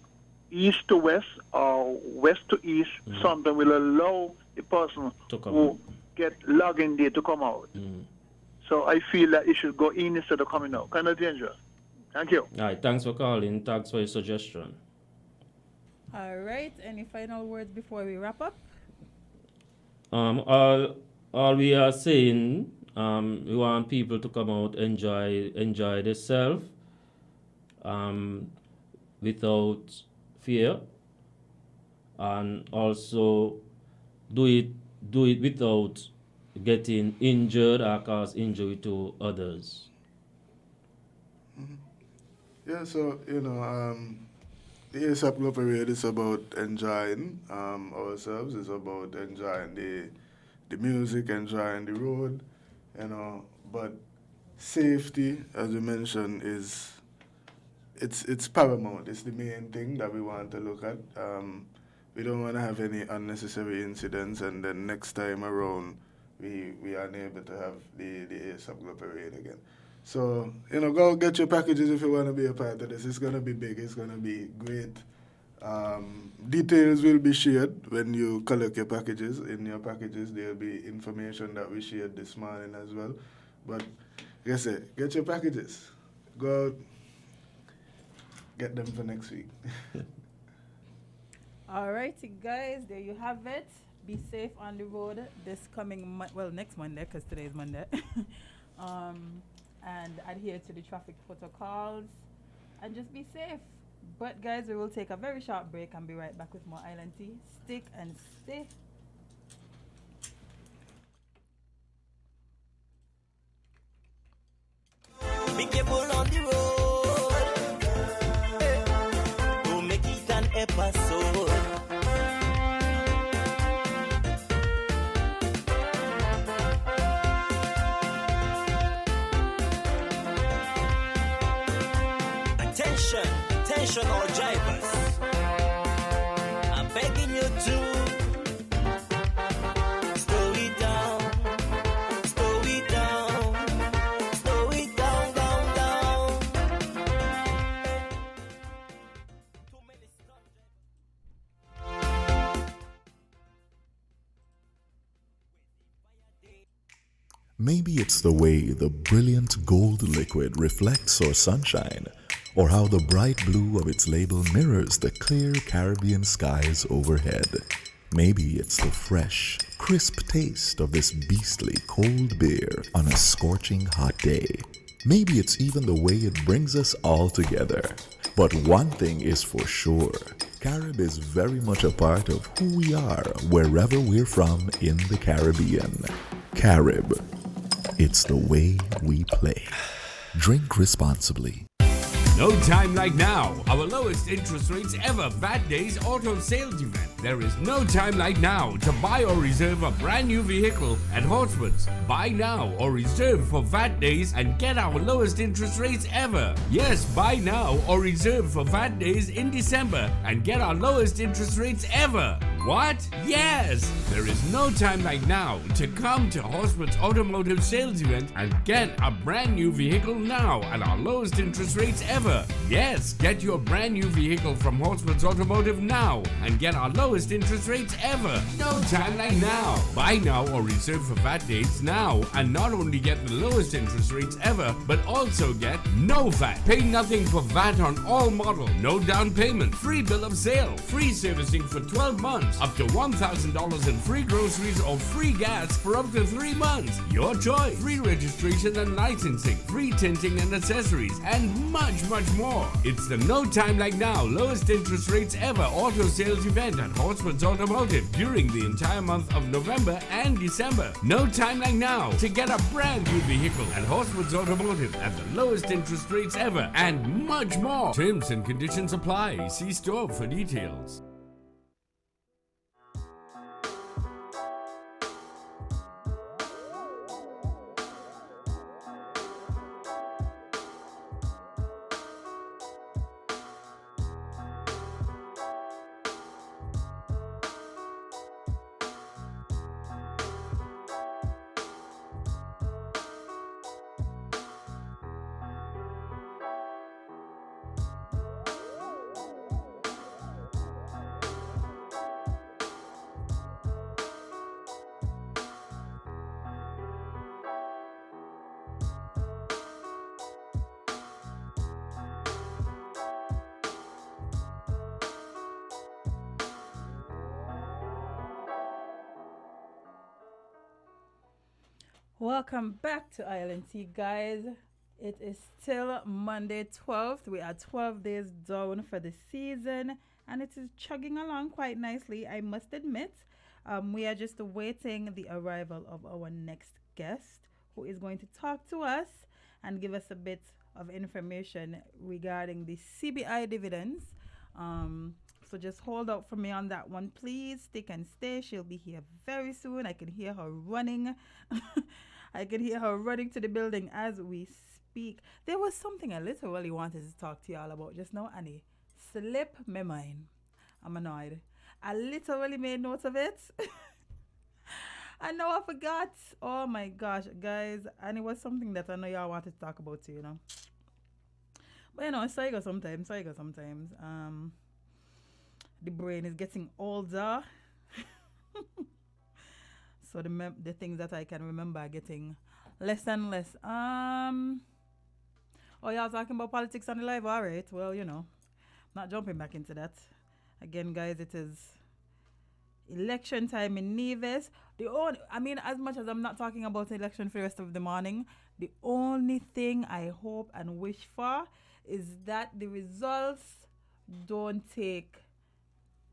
east to west or west to east, something will allow the person who get logged in there to come out. So I feel that it should go in instead of coming out. Kind of dangerous. Thank you. All right, thanks for calling. Thanks for your suggestion. All right. Any final words before we wrap up? All we are saying, we want people to come out, enjoy themselves, without fear, and also do it without getting injured or cause injury to others. Yeah, so the ASAP Glow Parade is about enjoying ourselves. It's about enjoying the music, enjoying the road, But safety, as you mentioned, it's paramount. It's the main thing that we want to look at. We don't want to have any unnecessary incidents, and then next time around, we are unable to have the ASAP Glow Parade again. So, go get your packages if you want to be a part of this. It's going to be big. It's going to be great. Details will be shared when you collect your packages. In your packages, there will be information that we shared this morning as well. But, like I said, get your packages. Go out, get them for next week. All righty, guys. There you have it. Be safe on the road this coming, next Monday, because today is Monday. And adhere to the traffic protocols and just be safe. But guys, we will take a very short break and be right back with more Island Tea. Stick and stay. Be careful on the road. Don't make it an episode. Attention all drivers, I'm begging you to slow it down, slow it down, slow it down, down. Maybe it's the way the brilliant gold liquid reflects our sunshine, or how the bright blue of its label mirrors the clear Caribbean skies overhead. Maybe it's the fresh, crisp taste of this beastly cold beer on a scorching hot day. Maybe it's even the way it brings us all together. But one thing is for sure, Carib is very much a part of who we are wherever we're from in the Caribbean. Carib, it's the way we play. Drink responsibly. No time like now. Our lowest interest rates ever. VAT Days Auto Sales Event. There is no time like now to buy or reserve a brand new vehicle at Horsewood's. Buy now or reserve for VAT Days and get our lowest interest rates ever. Yes, buy now or reserve for VAT Days in December and get our lowest interest rates ever. What? Yes! There is no time like now to come to Horsewood's Automotive Sales Event and get a brand new vehicle now at our lowest interest rates ever. Yes, get your brand new vehicle from Horsewood's Automotive now and get our lowest interest rates ever. No time like now. Buy now or reserve for VAT dates now and not only get the lowest interest rates ever, but also get no VAT. Pay nothing for VAT on all models, no down payment, free bill of sale, free servicing for 12 months, rewards, up to $1,000 in free groceries or free gas for up to 3 months. Your choice. Free registration and licensing, free tinting and accessories, and much, much more. It's the No Time Like Now lowest interest rates ever auto sales event at Horseman's Automotive during the entire month of November and December. No time like now to get a brand new vehicle at Horseman's Automotive at the lowest interest rates ever and much more. Terms and conditions apply. See store for details. Welcome back to ILNT, guys. It is still Monday 12th. We are 12 days down for the season, and it is chugging along quite nicely, I must admit. We are just awaiting the arrival of our next guest, who is going to talk to us and give us a bit of information regarding the CBI dividends. So just hold out for me on that one, please. Stick and stay. She'll be here very soon. I can hear her running. I can hear her running to the building as we speak. There was something I literally wanted to talk to y'all about just now, Annie. Slip my mind. I'm annoyed. I literally made note of it. I know I forgot. Oh my gosh, guys. And it was something that I know y'all wanted to talk about too, you know. But you know, so I go sometimes. The brain is getting older. So the things that I can remember are getting less and less. Oh, y'all talking about politics on the live? All right. Well, you know, not jumping back into that. Again, guys, it is election time in Nevis. As much as I'm not talking about the election for the rest of the morning, the only thing I hope and wish for is that the results don't take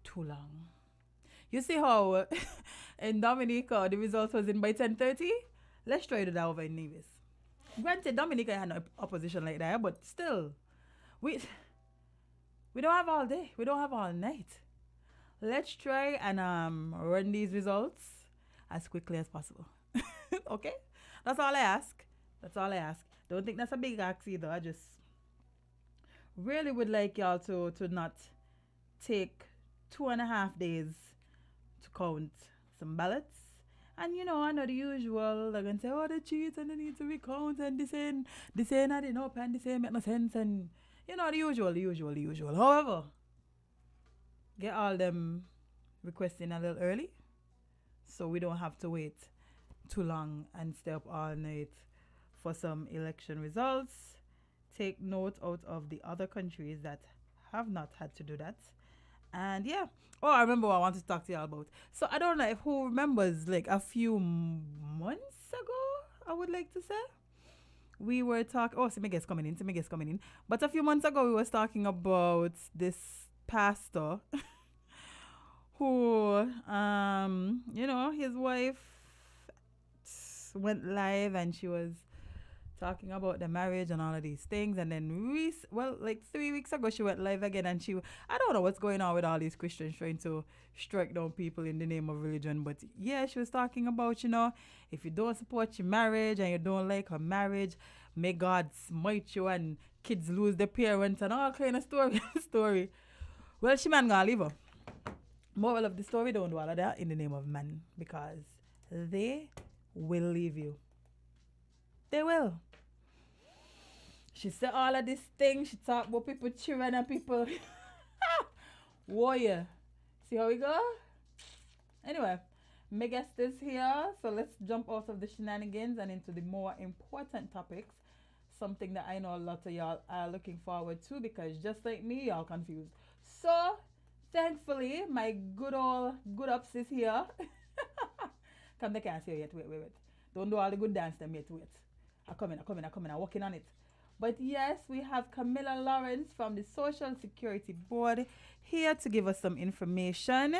too long. You see how in Dominica the results was in by 10:30? Let's try to do that over in Nevis. Granted, Dominica had no opposition like that, but still, we don't have all day. We don't have all night. Let's try and run these results as quickly as possible. Okay? That's all I ask. Don't think that's a big ask either. I just really would like y'all to not take 2.5 days to count some ballots. And you know, I know the usual. They're going to say, oh, they cheat and they need to recount and this ain't adding up and this ain't make no sense. And you know, the usual. However, get all them requests in a little early so we don't have to wait too long and stay up all night for some election results. Take note out of the other countries that have not had to do that. And yeah. Oh, I remember what I wanted to talk to y'all about. So I don't know if who remembers, like a few months ago, I would like to say. We were talking, my guest coming in. But a few months ago, we was talking about this pastor who, his wife went live and she was talking about the marriage and all of these things. And then, 3 weeks ago, she went live again. And I don't know what's going on with all these Christians trying to strike down people in the name of religion. But yeah, she was talking about, if you don't support your marriage and you don't like her marriage, may God smite you and kids lose their parents and all kind of story. Well, she man gonna leave her. Moral of the story, don't do all of that in the name of man, because they will leave you. They will. She said all of this thing. She talked about people cheering and people. Warrior. See how we go? Anyway, my guest is here. So let's jump out of the shenanigans and into the more important topics. Something that I know a lot of y'all are looking forward to, because just like me, y'all confused. So thankfully, my good ups is here. Come, they can't see you yet. Wait. Don't do all the good dance them yet. Wait. I'm coming. I'm working on it. But yes, we have Kamilah Lawrence from the Social Security Board here to give us some information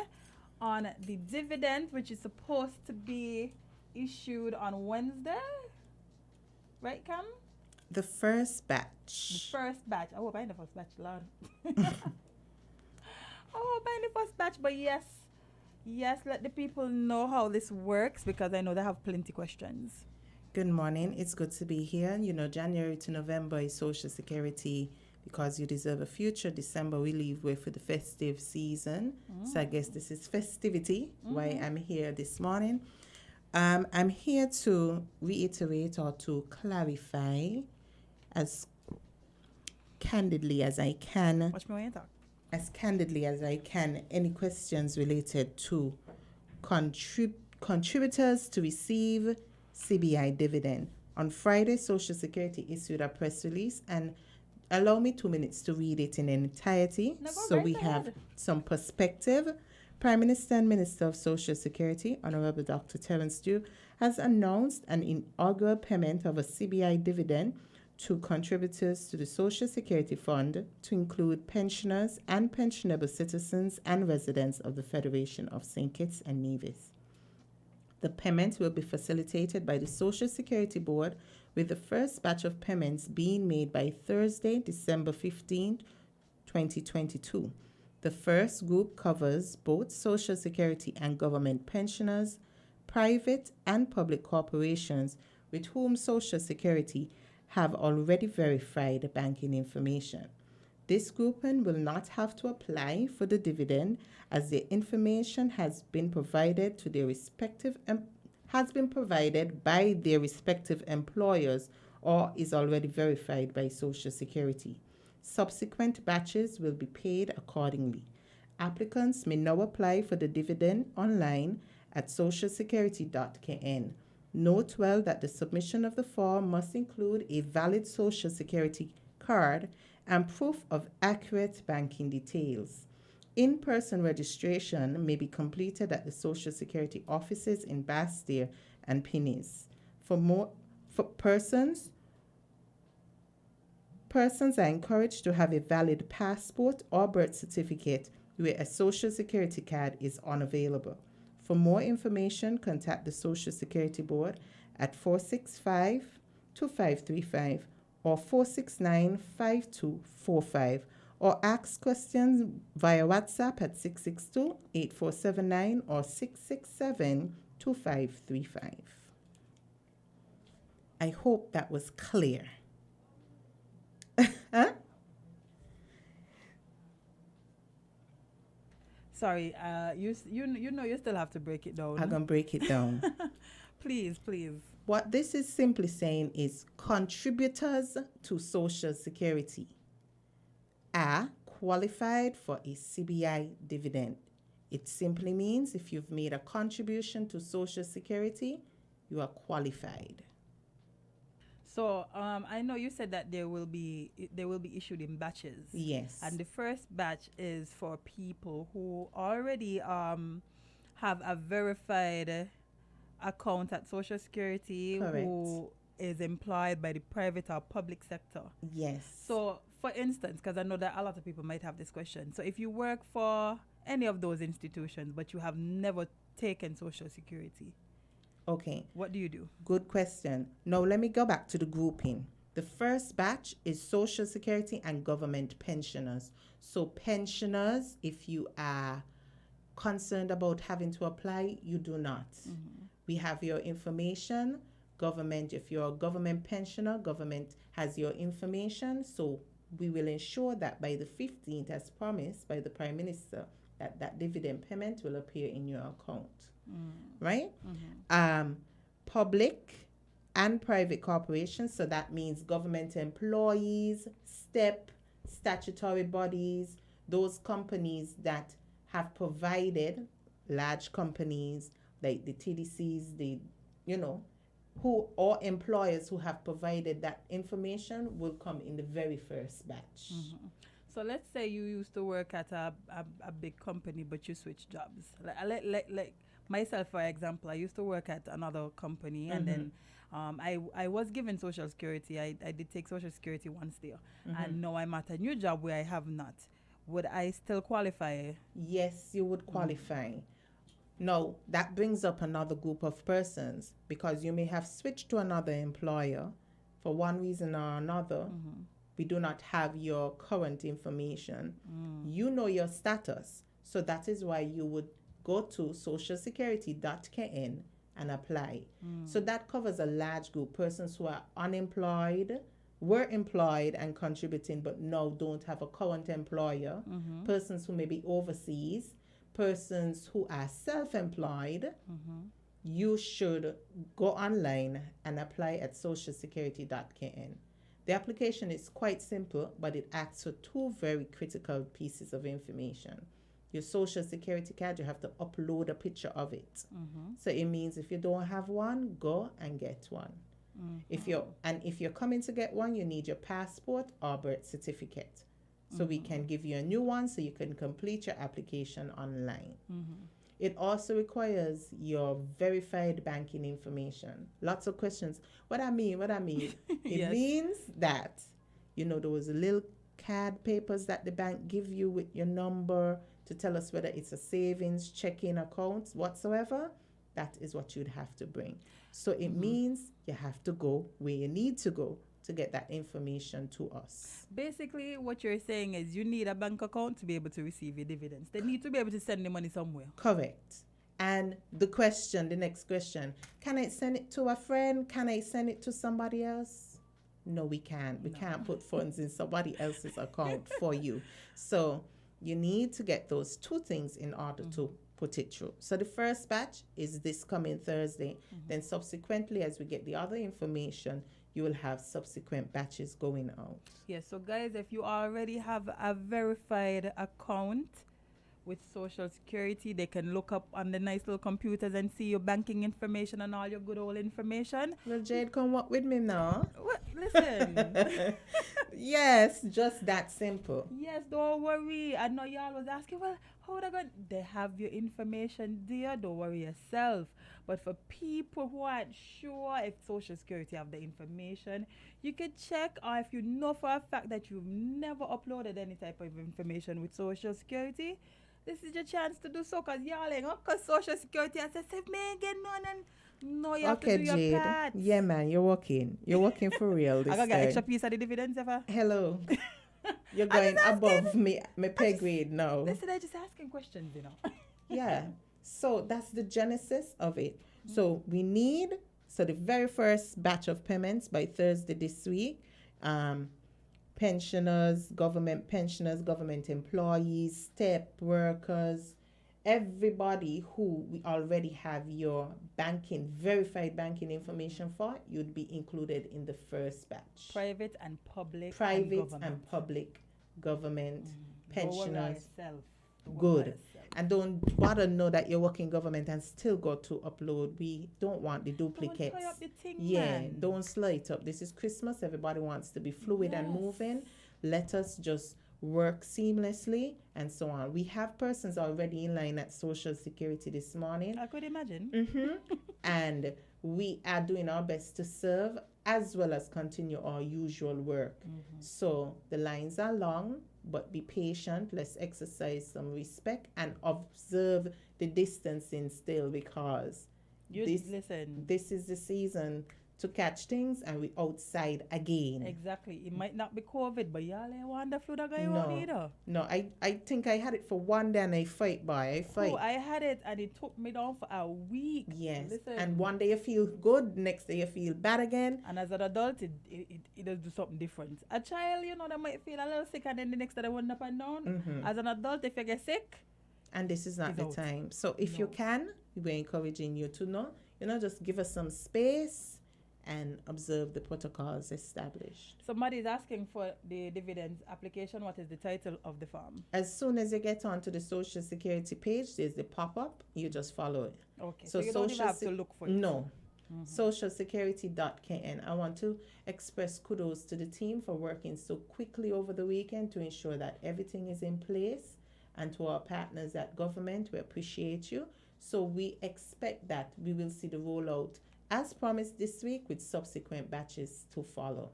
on the dividend, which is supposed to be issued on Wednesday. Right, Cam? The first batch. I hope I in the first batch, Lord. I hope I in the first batch, but yes, let the people know how this works because I know they have plenty questions. Good morning. It's good to be here. You know, January to November is Social Security because you deserve a future. December, we leave way for the festive season. So I guess this is festivity, why I'm here this morning. I'm here to reiterate or to clarify as candidly as I can. Watch me when you talk. As candidly as I can, any questions related to contributors to receive CBI dividend. On Friday, Social Security issued a press release, and allow me 2 minutes to read it in entirety so we have some perspective. Prime Minister and Minister of Social Security, Honorable Dr. Terence Dew, has announced an inaugural payment of a CBI dividend to contributors to the Social Security Fund to include pensioners and pensionable citizens and residents of the Federation of St. Kitts and Nevis. The payment will be facilitated by the Social Security Board, with the first batch of payments being made by Thursday, December 15, 2022. The first group covers both Social Security and government pensioners, private and public corporations with whom Social Security have already verified banking information. This grouping will not have to apply for the dividend as the information has been provided to their respective by their respective employers or is already verified by Social Security. Subsequent batches will be paid accordingly. Applicants may now apply for the dividend online at socialsecurity.kn. Note well that the submission of the form must include a valid Social Security card and proof of accurate banking details. In-person registration may be completed at the Social Security offices in Bastille and Pinnis. For persons are encouraged to have a valid passport or birth certificate where a Social Security card is unavailable. For more information, contact the Social Security Board at 465-2535 or 469-5245 or ask questions via WhatsApp at 662-8479 or 667-2535. I hope that was clear. Huh? Sorry, you know you still have to break it down. I'm going to break it down. Please. What this is simply saying is contributors to Social Security are qualified for a CBI dividend. It simply means if you've made a contribution to Social Security, you are qualified. So I know you said that they will be issued in batches. Yes. And the first batch is for people who already have a verified account at Social Security. Correct. Who is employed by the private or public sector. Yes. So for instance, because I know that a lot of people might have this question. So if you work for any of those institutions but you have never taken Social Security, okay, what do you do? Good question. Now let me go back to the grouping. The first batch is Social Security and government pensioners. So pensioners, if you are concerned about having to apply, you do not. Mm-hmm. We have your information. Government, if you're a government pensioner, government has your information. So we will ensure that by the 15th, as promised by the Prime Minister, that dividend payment will appear in your account. Right? Mm-hmm. Public and private corporations, so that means government employees, STEP, statutory bodies, those companies that have provided, large companies like the TDCs, who or employers who have provided that information will come in the very first batch. Mm-hmm. So let's say you used to work at a big company, but you switched jobs. Like myself, for example, I used to work at another company, and then I was given Social Security. I did take Social Security once there, and now I'm at a new job where I have not. Would I still qualify? Yes, you would qualify. Now, that brings up another group of persons, because you may have switched to another employer for one reason or another. We do not have your current information. You know your status. So that is why you would go to socialsecurity.kn and apply. So that covers a large group, persons who are unemployed, were employed and contributing, but now don't have a current employer, persons who may be overseas, persons who are self-employed. You should go online and apply at socialsecurity.kn. The application is quite simple, but it asks for two very critical pieces of information. Your Social Security card, you have to upload a picture of it. So it means if you don't have one, go and get one. If you're coming to get one, you need your passport or birth certificate. So we can give you a new one so you can complete your application online. It also requires your verified banking information. Lots of questions. What I mean? It means that, those little card papers that the bank give you with your number to tell us whether it's a savings, checking account, whatsoever. That is what you'd have to bring. So it means you have to go where you need to go to get that information to us. Basically, what you're saying is you need a bank account to be able to receive your dividends. They need to be able to send the money somewhere. Correct. And the next question, can I send it to a friend? Can I send it to somebody else? No, we can't. We can't put funds in somebody else's account for you. So you need to get those two things in order to put it through. So the first batch is this coming Thursday. Then subsequently, as we get the other information, you will have subsequent batches going out. Yes, so guys, if you already have a verified account with Social Security, they can look up on the nice little computers and see your banking information and all your good old information. Well, Jade, come walk with me now. What? Listen. Yes, just that simple. Yes, don't worry. I know y'all was asking, well, how they have your information there. Don't worry yourself. But for people who aren't sure if Social Security have the information, you could check, or if you know for a fact that you've never uploaded any type of information with Social Security, this is your chance to do so, because y'all ain't up because Social Security has said, man, get none, and no, you have to do Jade. your part. Yeah, man, you're working. You're working for real this I gotta time. get extra piece of the dividends ever. Hello. You're going above my pay grade now. Listen, I just asking questions, Yeah. So that's the genesis of it. So we need, the very first batch of payments by Thursday this week, pensioners, government employees, step workers, everybody who we already have your verified banking information for, you'd be included in the first batch. Private and public government, pensioners. Go Good. And don't bother know that you're working government and still got to upload. We don't want the duplicates. Don't tie up the thing, man. Don't slow it up. This is Christmas. Everybody wants to be fluid and moving. Let us just work seamlessly and so on. We have persons already in line at Social Security this morning. I could imagine. And we are doing our best to serve as well as continue our usual work. So the lines are long, but be patient. Let's exercise some respect and observe the distancing still, because this is the season to catch things, and we outside again. Exactly. It might not be COVID, but y'all ain't want the flu that guy want either. No, I think I had it for one day and I fight. Oh, I had it and it took me down for a week. Yes. Listen. And one day you feel good, next day you feel bad again. And as an adult, it does do something different. A child, they might feel a little sick and then the next day they went up and down. As an adult, if you get sick, and this is not the time. So if you can, we're encouraging you to just give us some space and observe the protocols established. Somebody is asking for the dividends application. What is the title of the form? As soon as you get onto the Social Security page, there's the pop-up. You just follow it. Okay, so you don't even have to look for it. No. socialsecurity.kn. I want to express kudos to the team for working so quickly over the weekend to ensure that everything is in place, and to our partners at government, we appreciate you. So we expect that we will see the rollout as promised this week, with subsequent batches to follow.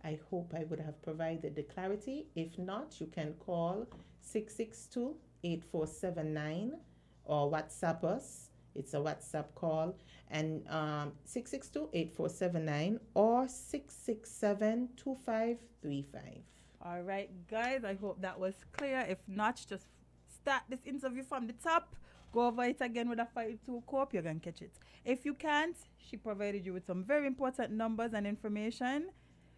I hope I would have provided the clarity. If not, you can call 662-8479 or WhatsApp us. It's a WhatsApp call, and 662-8479 or 667-2535. All right, guys, I hope that was clear. If not, just start this interview from the top. Go over it again with a 5-2 co-op. You're going to catch it. If you can't, she provided you with some very important numbers and information.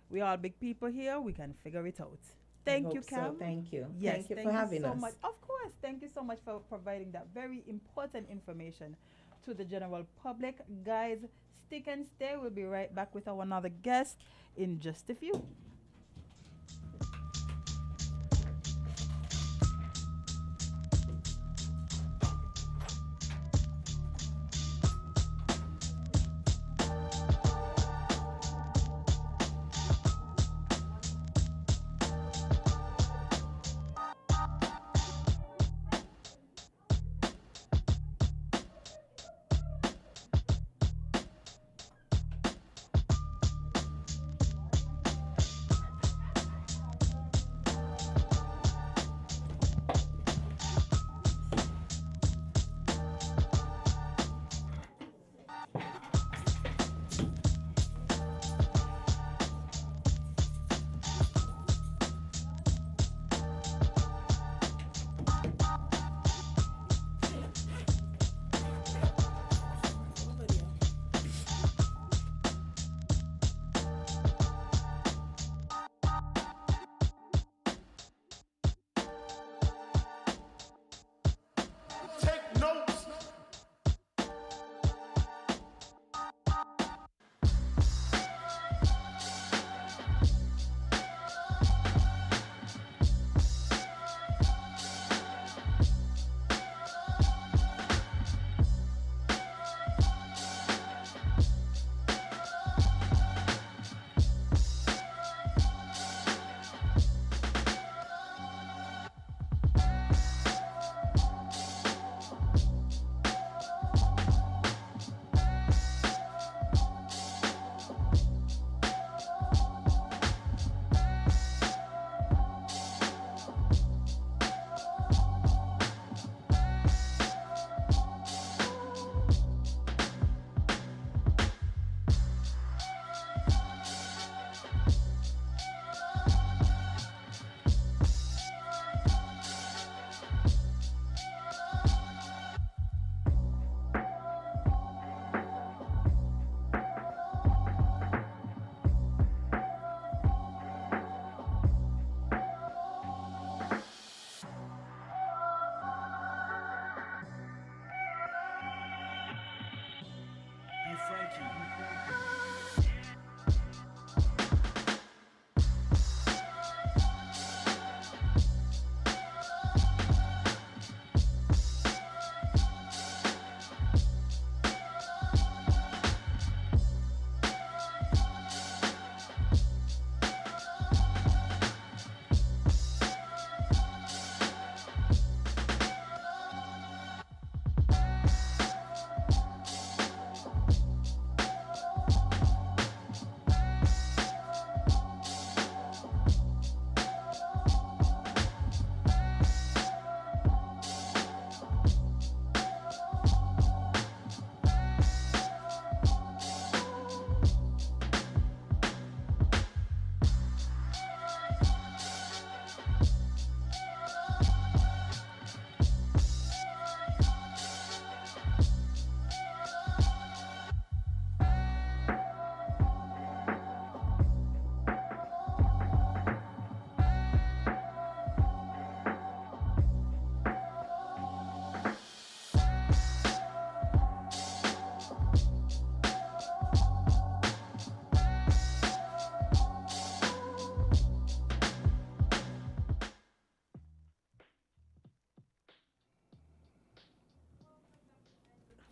We are big people here. We can figure it out. Thank you, Cam. So. Thank you. Yes, thank you for having so us. much. Of course. Thank you so much for providing that very important information to the general public. Guys, stick and stay. We'll be right back with our another guest in just a few.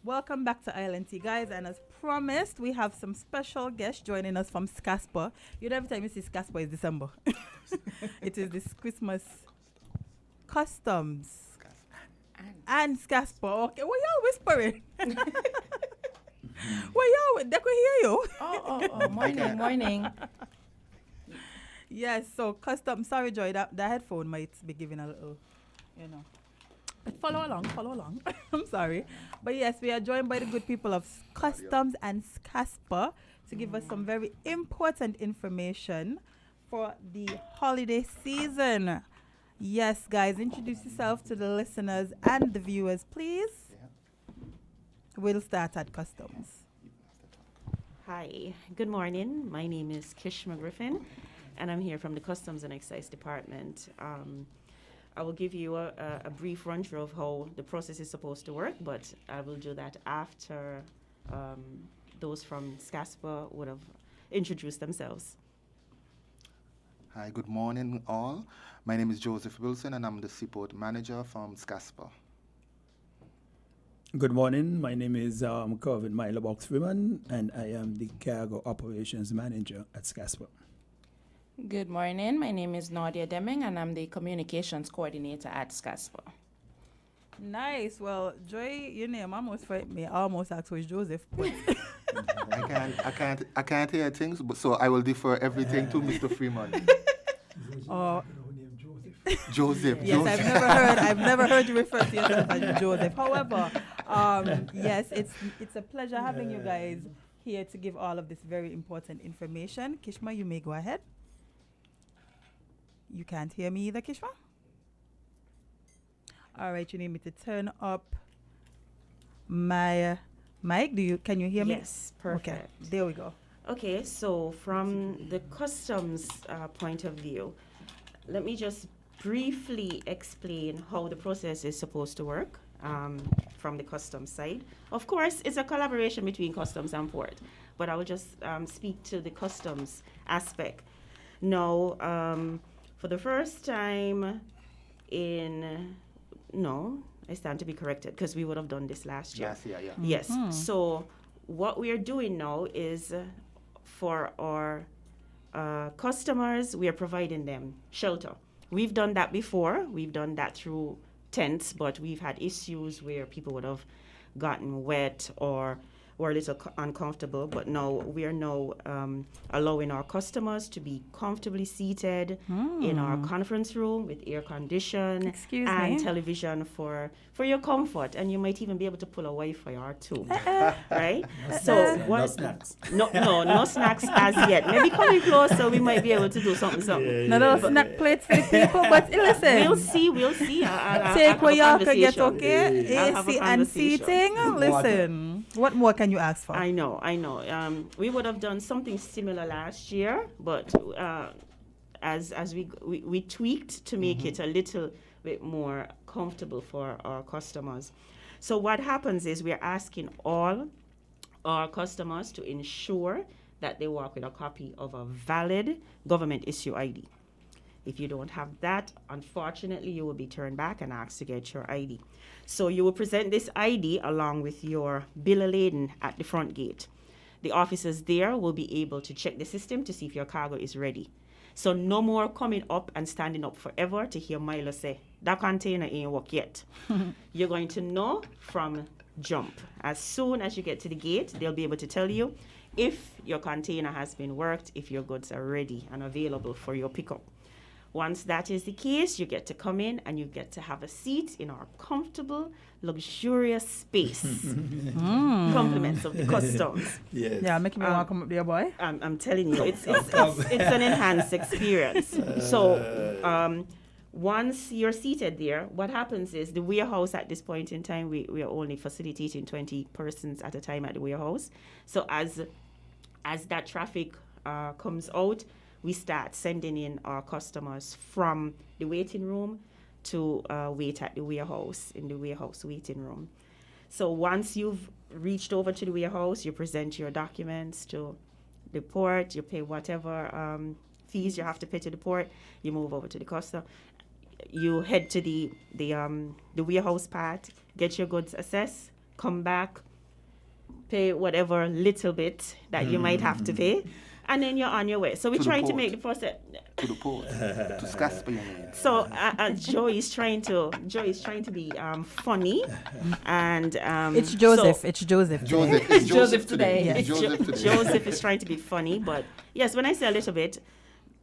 Welcome back to Island Tea, guys. And as promised, we have some special guests joining us from SCASPA. You know, every time you see SCASPA, it's December. It is this Christmas customs and SCASPA. Okay, what y'all whispering? What y'all? They could hear you. Oh, morning. Yes, so custom. Sorry, Joy, that headphone might be giving a little, But follow along. I'm sorry. But yes, we are joined by the good people of Customs and SCASPA to give us some very important information for the holiday season. Yes, guys, introduce yourself to the listeners and the viewers, please. We'll start at Customs. Hi, good morning. My name is Kishma Griffin, and I'm here from the Customs and Excise Department. I will give you a brief run-through of how the process is supposed to work, but I will do that after those from SCASPA would have introduced themselves. Hi, good morning all. My name is Joseph Wilson and I'm the support manager from SCASPA. Good morning. My name is Kervin Freeman and I am the cargo operations manager at SCASPA. Good morning. My name is Nadia Deming and I'm the communications coordinator at SCASPA. Nice. Well, Joy, your name almost frightened me. I almost asked who's Joseph. But I can't hear things, but so I will defer everything to Mr. Freeman. Joseph. Yes, Joseph. I've never heard you refer to yourself as Joseph. However, yes, it's a pleasure having you guys here to give all of this very important information. Kishma, you may go ahead. You can't hear me either, Kishma? All right, you need me to turn up my mic. Can you hear me? Yes, perfect. Okay, there we go. Okay, so from the customs point of view, let me just briefly explain how the process is supposed to work from the customs side. Of course, it's a collaboration between customs and port, but I will just speak to the customs aspect. Now, for the first time I stand to be corrected because we would have done this last year. Yes. Mm-hmm. So what we are doing now is for our customers, we are providing them shelter. We've done that before. We've done that through tents, but we've had issues where people would have gotten wet or were a little uncomfortable. But now we are allowing our customers to be comfortably seated in our conference room with air condition and television for your comfort. And you might even be able to pull a Wi-Fi or two, right? So no snacks. No snacks as yet. Maybe coming closer, we might be able to do something. No snack plates for the people, but listen. We'll see. Take where y'all can get, okay? AC and seating. Listen, what more can you ask for? I know. We would have done something similar last year, but as we tweaked to make it a little bit more comfortable for our customers. So what happens is we're asking all our customers to ensure that they walk with a copy of a valid government issue ID. If you don't have that, unfortunately, you will be turned back and asked to get your ID. So you will present this ID along with your bill of lading at the front gate. The officers there will be able to check the system to see if your cargo is ready. So no more coming up and standing up forever to hear Milo say, that container ain't work yet. You're going to know from jump. As soon as you get to the gate, they'll be able to tell you if your container has been worked, if your goods are ready and available for your pickup. Once that is the case, you get to come in and you get to have a seat in our comfortable, luxurious space. Compliments of the customs. Yes. Yeah, making me want to come up there, boy. I'm telling you, it's an enhanced experience. So once you're seated there, what happens is the warehouse at this point in time, we are only facilitating 20 persons at a time at the warehouse. So as that traffic comes out, we start sending in our customers from the waiting room to wait at the warehouse, in the warehouse waiting room. So once you've reached over to the warehouse, you present your documents to the port, you pay whatever fees you have to pay to the port, you move over to the customer, you head to the warehouse part, get your goods assessed, come back, pay whatever little bit that you might have to pay, and then you're on your way. So we're trying to make the process to the port to SCASPA, you mean. So Joey is trying to be funny, and it's Joseph. So it's Joseph. Joseph today. Yes. Joseph is trying to be funny, but yes, when I say a little bit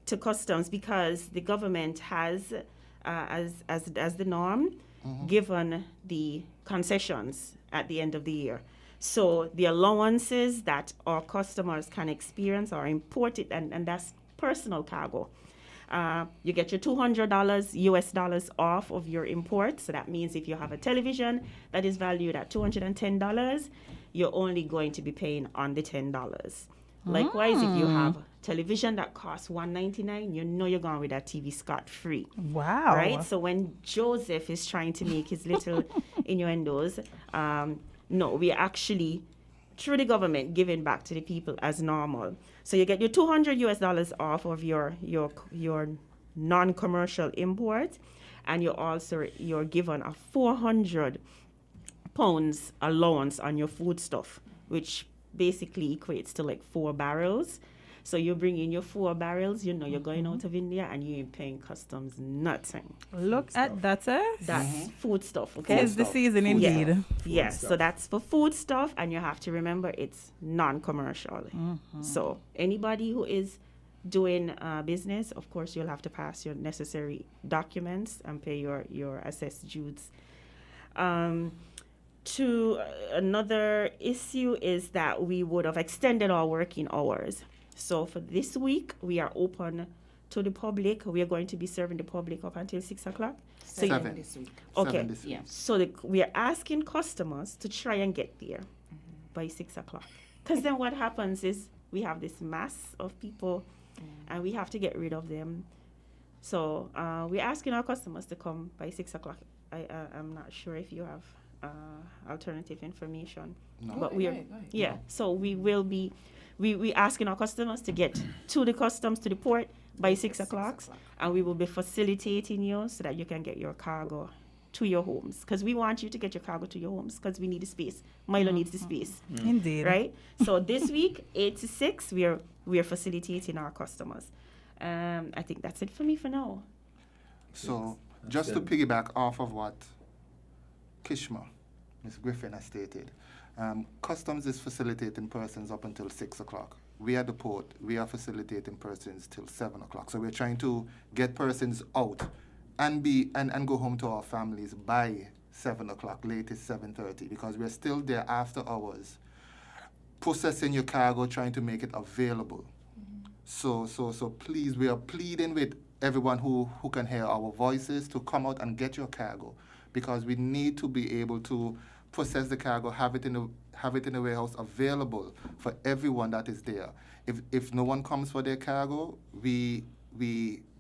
to customs, because the government has, as the norm, given the concessions at the end of the year. So the allowances that our customers can experience are imported, and that's personal cargo. You get your $200 US dollars off of your import. So that means if you have a television that is valued at $210, you're only going to be paying on the $10. Likewise, if you have television that costs $199, you know you're going with that TV scot-free. Wow. Right? So when Joseph is trying to make his little innuendos, no, we actually, through the government, giving back to the people as normal. So you get your $200 US dollars off of your non-commercial import, and you're given a 400 pounds allowance on your foodstuff, which basically equates to like 4 barrels. So you bring in your 4 barrels, you know you're going out of India and you ain't paying customs nothing. Look at that, sir. That's food stuff, okay? It's the season indeed. Yes, so that's for food stuff, and you have to remember it's non-commercial. So anybody who is doing business, of course, you'll have to pass your necessary documents and pay your assessed dues. To another issue is that we would have extended our working hours. So for this week, we are open to the public. We are going to be serving the public up until 6 o'clock. Seven this week. Okay. 7 this week. Yeah. So we are asking customers to try and get there by 6 o'clock. Because then what happens is we have this mass of people and we have to get rid of them. So we're asking our customers to come by 6 o'clock. I'm not sure if you have alternative information. No. But so we will be... We asking our customers to get to the customs, to the port by 6 o'clock, and we will be facilitating you so that you can get your cargo to your homes. Because we want you to get your cargo to your homes because we need the space. Milo needs the space. Indeed. Right? So this week, 8 to 6, we are facilitating our customers. I think that's it for me for now. So just to piggyback off of what Kishma, Ms. Griffin has stated, customs is facilitating persons up until 6 o'clock. We at the port, we are facilitating persons till 7 o'clock. So we're trying to get persons out and go home to our families by 7 o'clock, latest 7:30, because we're still there after hours, processing your cargo, trying to make it available. So please, we are pleading with everyone who can hear our voices to come out and get your cargo, because we need to be able to process the cargo, have it in the warehouse available for everyone that is there. If no one comes for their cargo, we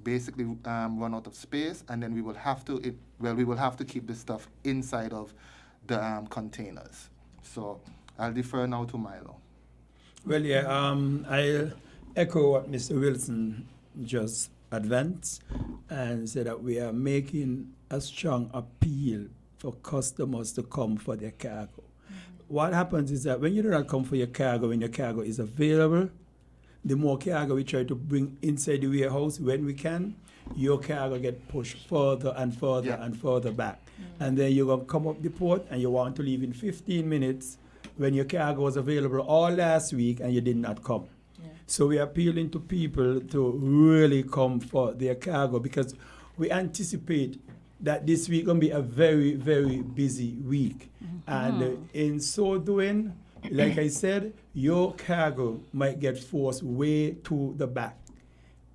basically run out of space, and then we will have to keep the stuff inside of the containers. So I'll defer now to Milo. Well, yeah, I'll echo what Mr. Wilson just advanced and say that we are making a strong appeal for customers to come for their cargo. What happens is that when you do not come for your cargo, when your cargo is available, the more cargo we try to bring inside the warehouse when we can, your cargo get pushed further and further and further back. And then you're going to come up the port and you want to leave in 15 minutes when your cargo was available all last week and you did not come. So we are appealing to people to really come for their cargo, because we anticipate that this week going to be a very, very busy week. And in so doing, like I said, your cargo might get forced way to the back.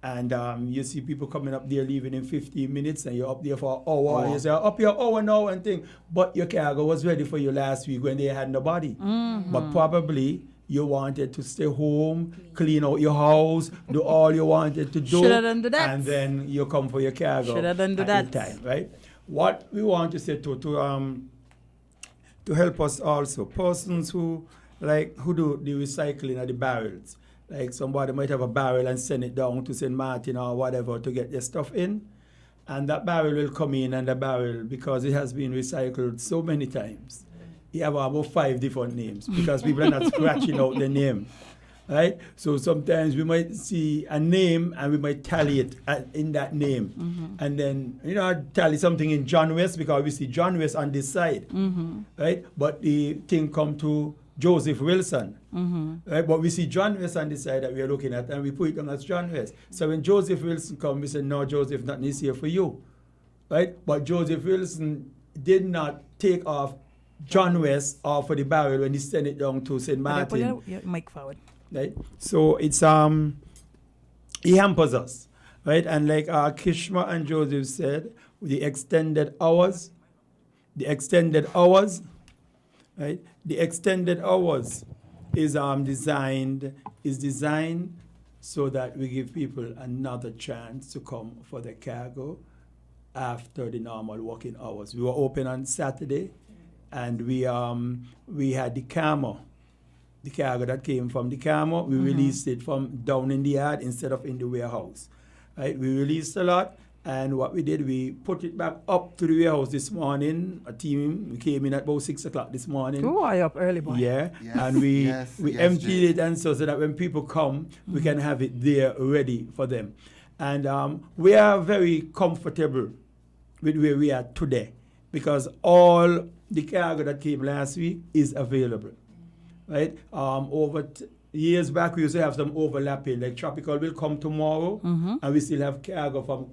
And you see people coming up there leaving in 15 minutes and you're up there for an hour. You say, up your hour now and thing. But your cargo was ready for you last week when they had nobody. But probably you wanted to stay home, clean out your house, do all you wanted to do. Should have done that. And then you come for your cargo. Should have done that. Time, right? What we want to say to help us also, persons who do the recycling of the barrels. Like somebody might have a barrel and send it down to St. Martin or whatever to get their stuff in. And that barrel will come in, and the barrel, because it has been recycled so many times, he have about 5 different names because people are not scratching out the name. Right? So sometimes we might see a name and we might tally it in that name. And then, tally something in John West because we see John West on this side. Right? But the thing come to Joseph Wilson. Right? But we see John West on this side that we are looking at and we put it down as John West. So when Joseph Wilson comes, we say, no, Joseph, nothing is here for you. Right? But Joseph Wilson did not take off John West off for the barrel when he sent it down to St. Martin. Put your mic forward. Right? So it's he hampers us, right? And like Kishma and Joseph said, the extended hours, right? The extended hours is designed so that we give people another chance to come for the cargo after the normal working hours. We were open on Saturday, and we had the cargo that came from the cargo. We released it from down in the yard instead of in the warehouse. Right? We released a lot, and what we did, we put it back up to the warehouse this morning. A team came in at about 6 o'clock this morning. Oh, are you up early, boy? Yeah, Yes. and we emptied Jay. it, and so that when people come, we can have it there ready for them. And we are very comfortable with where we are today because all the cargo that came last week is available. Right? Years back, we used to have some overlapping. Like Tropical will come tomorrow, and we still have cargo from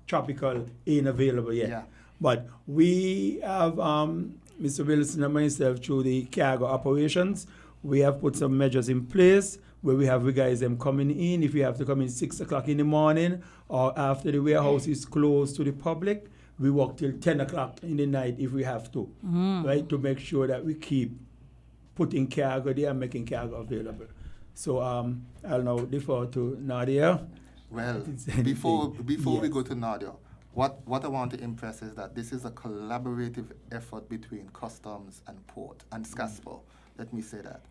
Tropical ain't available yet. Yeah. But we have, Mr. Wilson and myself, through the cargo operations, we have put some measures in place where we have guys them coming in. If we have to come in 6 o'clock in the morning or after the warehouse is closed to the public, we work till 10 o'clock in the night if we have to, right? To make sure that we keep putting cargo there and making cargo available. So I'll now defer to Nadia. Well, before we go to Nadia, what I want to impress is that this is a collaborative effort between customs and port and SCASPA. Let me say that.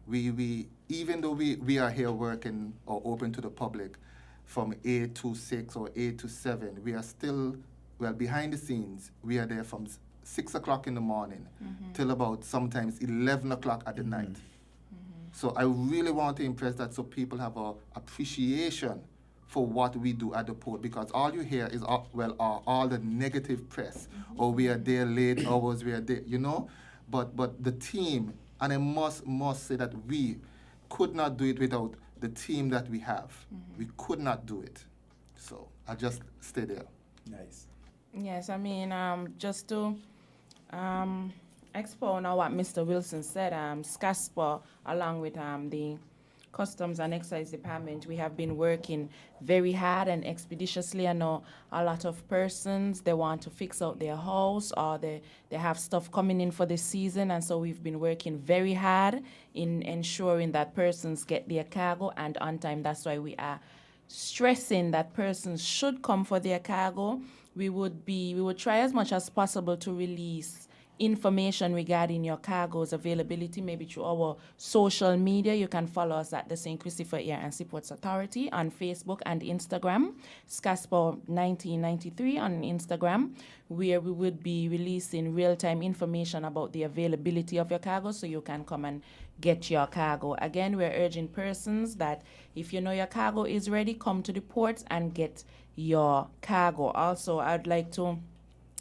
We even though we are here working or open to the public from 8 to 6 or 8 to 7, we are still, well, behind the scenes, we are there from 6 o'clock in the morning till about sometimes 11 o'clock at the night. So I really want to impress that so people have a appreciation for what we do at the port, because all you hear is all the negative press, or we are there late hours, we are there, but the team, and I must say that we could not do it without the team that we have. We could not do it. So I'll just stay there. Nice. Yes, I mean, just to expound on what Mr. Wilson said, SCASPA, along with the Customs and Excise Department, we have been working very hard and expeditiously. I know a lot of persons, they want to fix out their house or they have stuff coming in for the season, and so we've been working very hard in ensuring that persons get their cargo and on time. That's why we are stressing that persons should come for their cargo. We would try as much as possible to release information regarding your cargo's availability, maybe through our social media. You can follow us at the St. Christopher Air and Seaports Authority on Facebook and Instagram, SCASPA 1993 on Instagram, where we would be releasing real-time information about the availability of your cargo so you can come and get your cargo. Again, we're urging persons that if you know your cargo is ready, come to the port and get your cargo. Also, I'd like to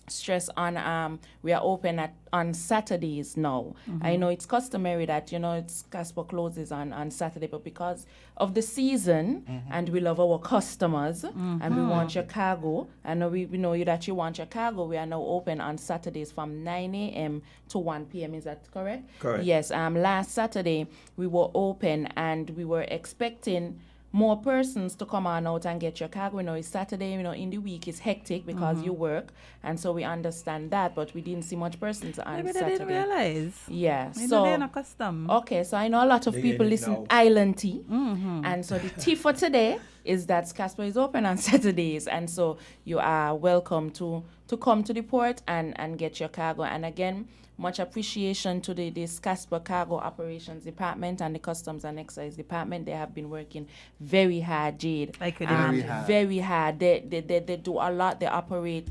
stress on we are open on Saturdays now. I know it's customary that it's SCASPA closes on Saturday, but because of the season and we love our customers and we want your cargo, and we know that you want your cargo, we are now open on Saturdays from 9 a.m. to 1 p.m. Is that correct? Correct. Yes. Last Saturday we were open and we were expecting more persons to come on out and get your cargo. It's Saturday, in the week it's hectic because you work, and so we understand that, but we didn't see much persons on Maybe Saturday. they didn't realize. Yeah. So they're not custom. Okay, so I know a lot of people listen Island Tea, and so the tea for today is that SCASPA is open on Saturdays, and so you are welcome to come to the port and get your cargo. And again, much appreciation to the SCASPA Cargo Operations Department and the Customs and Excise Department. They have been working very hard, Jade. I could imagine. Very hard. They do a lot. They operate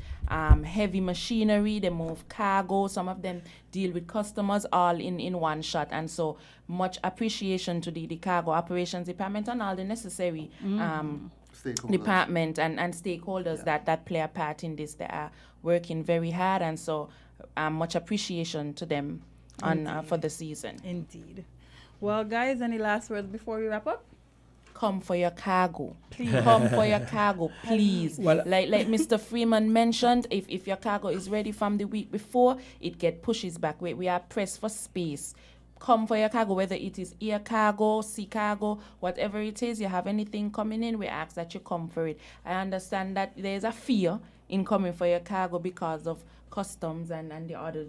heavy machinery, they move cargo, some of them deal with customers all in one shot. And so much appreciation to the cargo operations department and all the necessary department and stakeholders that play a part in this. They are working very hard, and so much appreciation to them on for the season. Indeed. Well, guys, any last words before we wrap up? Come for your cargo. Please. Come for your cargo, please. Well, like Mr. Freeman mentioned, if your cargo is ready from the week before, it pushes back. We are pressed for space. Come for your cargo, whether it is air cargo, sea cargo, whatever it is, you have anything coming in, we ask that you come for it. I understand that there's a fear in coming for your cargo because of customs and the other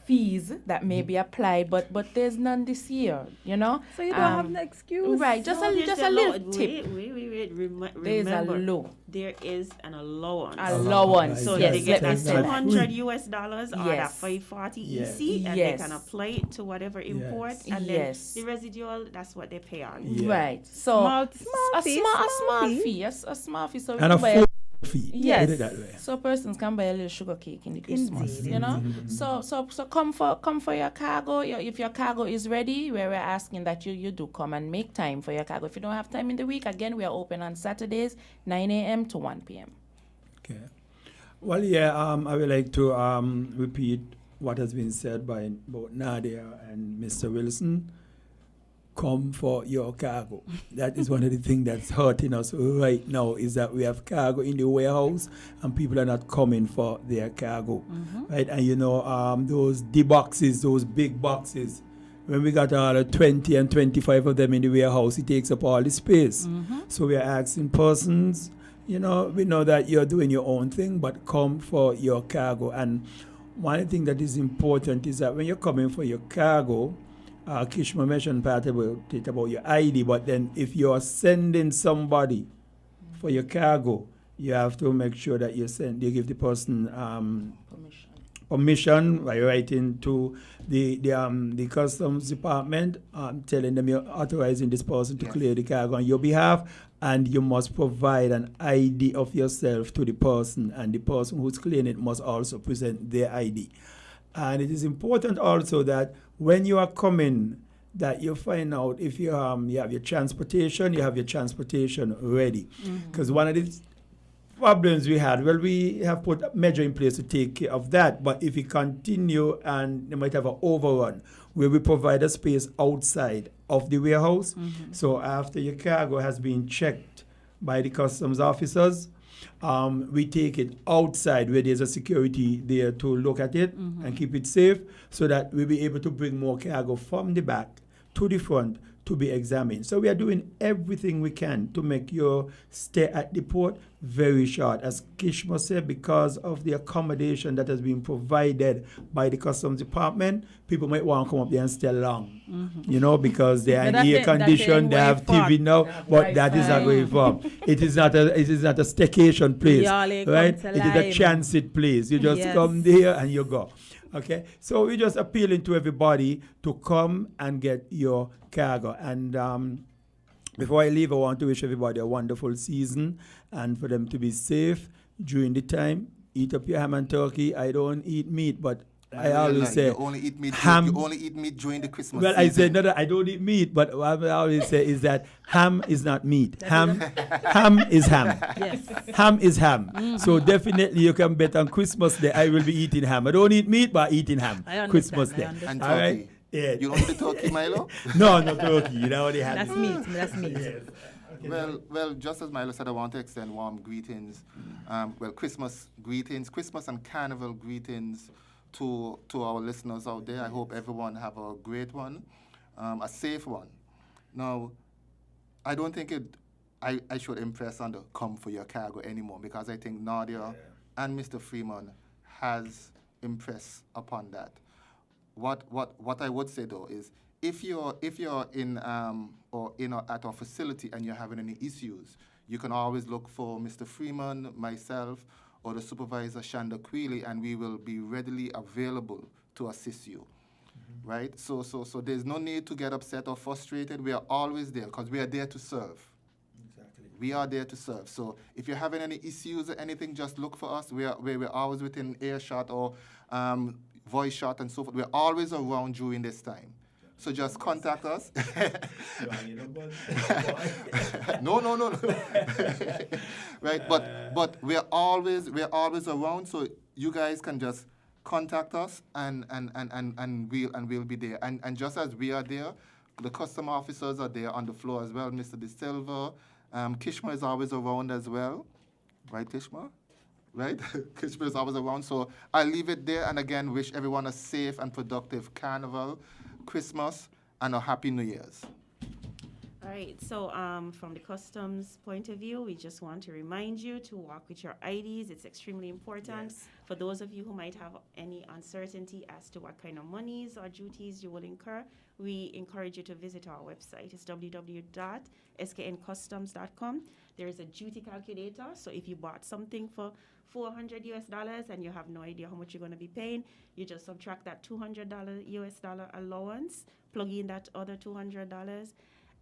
fees that may be applied, but there's none this year, you know. So you don't have no excuse, right? Just a little tip. Wait. There's a low. There is an allowance. Allowance. So yes, they get yes, $200 US or that yes. $540 EC, and they can apply it to whatever import, and then the residual, that's what they pay on. Right. So small fee. A small fee. So and a full fee. Yes. That way. So persons can buy a little sugar cake in the Christmas, you know. So come for your cargo. If your cargo is ready, we're asking that you do come and make time for your cargo. If you don't have time in the week, again, we are open on Saturdays, 9 a.m. to 1 p.m. Okay. Well, I would like to repeat what has been said by both Nadia and Mr. Wilson. Come for your cargo. That is one of the things that's hurting us right now, is that we have cargo in the warehouse and people are not coming for their cargo. Right? And you know, those D-boxes, those big boxes, when we got all 20 and 25 of them in the warehouse, it takes up all the space. So we are asking persons, you know, we know that you're doing your own thing, but come for your cargo. And one thing that is important is that when you're coming for your cargo, Kishma mentioned part about your ID, but then if you are sending somebody for your cargo, you have to make sure that you give the person permission by writing to the customs department, telling them you're authorizing this person to clear the cargo on your behalf, and you must provide an ID of yourself to the person, and the person who's clearing it must also present their ID. And it is important also that when you are coming, that you find out if you have your transportation, ready. Because one of the problems we had, we have put a measure in place to take care of that, but if you continue and they might have an overrun, where we provide a space outside of the warehouse. So after your cargo has been checked by the customs officers, we take it outside where there's a security there to look at it and keep it safe, so that we'll be able to bring more cargo from the back to the front to be examined. So we are doing everything we can to make your stay at the port very short. As Kishma said, because of the accommodation that has been provided by the Customs Department, people might want to come up there and stay long, you know, because they are in air conditioned, they have TV now, but that is not where from. It is not a staycation place, right? It is a transit place. You just come there and you go. Okay, so we're just appealing to everybody to come and get your cargo. And before I leave, I want to wish everybody a wonderful season and for them to be safe during the time. Eat up your ham and turkey. I don't eat meat, but I always say you only eat meat. ham. You only eat meat during the Christmas Well, season. I say no, I don't eat meat, but what I always say is that ham is not meat. Ham is ham. Yes. Ham is ham. So definitely you can bet on Christmas Day I will be eating ham. I don't eat meat, but I'm eating ham. Christmas Day. And all turkey. right? Yeah. You don't eat the turkey, Milo? No turkey. You already had That's it. meat. That's meat. Yes. Okay. Well, just as Milo said, I want to extend warm greetings. Christmas greetings, Christmas and Carnival greetings to our listeners out there. I hope everyone have a great one, a safe one. Now, I don't think I should impress on the come for your cargo anymore, because I think Nadia and Mr. Freeman has impressed upon that. What I would say though is, if you're in at our facility and you're having any issues, you can always look for Mr. Freeman, myself, or the supervisor Shanda Queely, and we will be readily available to assist you. Right? So there's no need to get upset or frustrated. We are always there because we are there to serve. Exactly. We are there to serve. So if you're having any issues or anything, just look for us. We're always within earshot or voice shot and so forth. We're always around during this time. So just contact us. No. Right, but we're always around. So you guys can just contact us and we'll be there. And just as we are there, the customer officers are there on the floor as well. Mr. De Silva, Kishma is always around as well, right, Kishma? Right, Kishma is always around. So I'll leave it there. And again, wish everyone a safe and productive Carnival, Christmas, and a Happy New Year's. All right, so from the customs point of view, we just want to remind you to walk with your IDs. It's extremely important. Yes. For those of you who might have any uncertainty as to what kind of monies or duties you will incur, we encourage you to visit our website. It's www.skncustoms.com. There is a duty calculator, so if you bought something for $400 and you have no idea how much you're going to be paying, you just subtract that $200 allowance, plug in that other $200,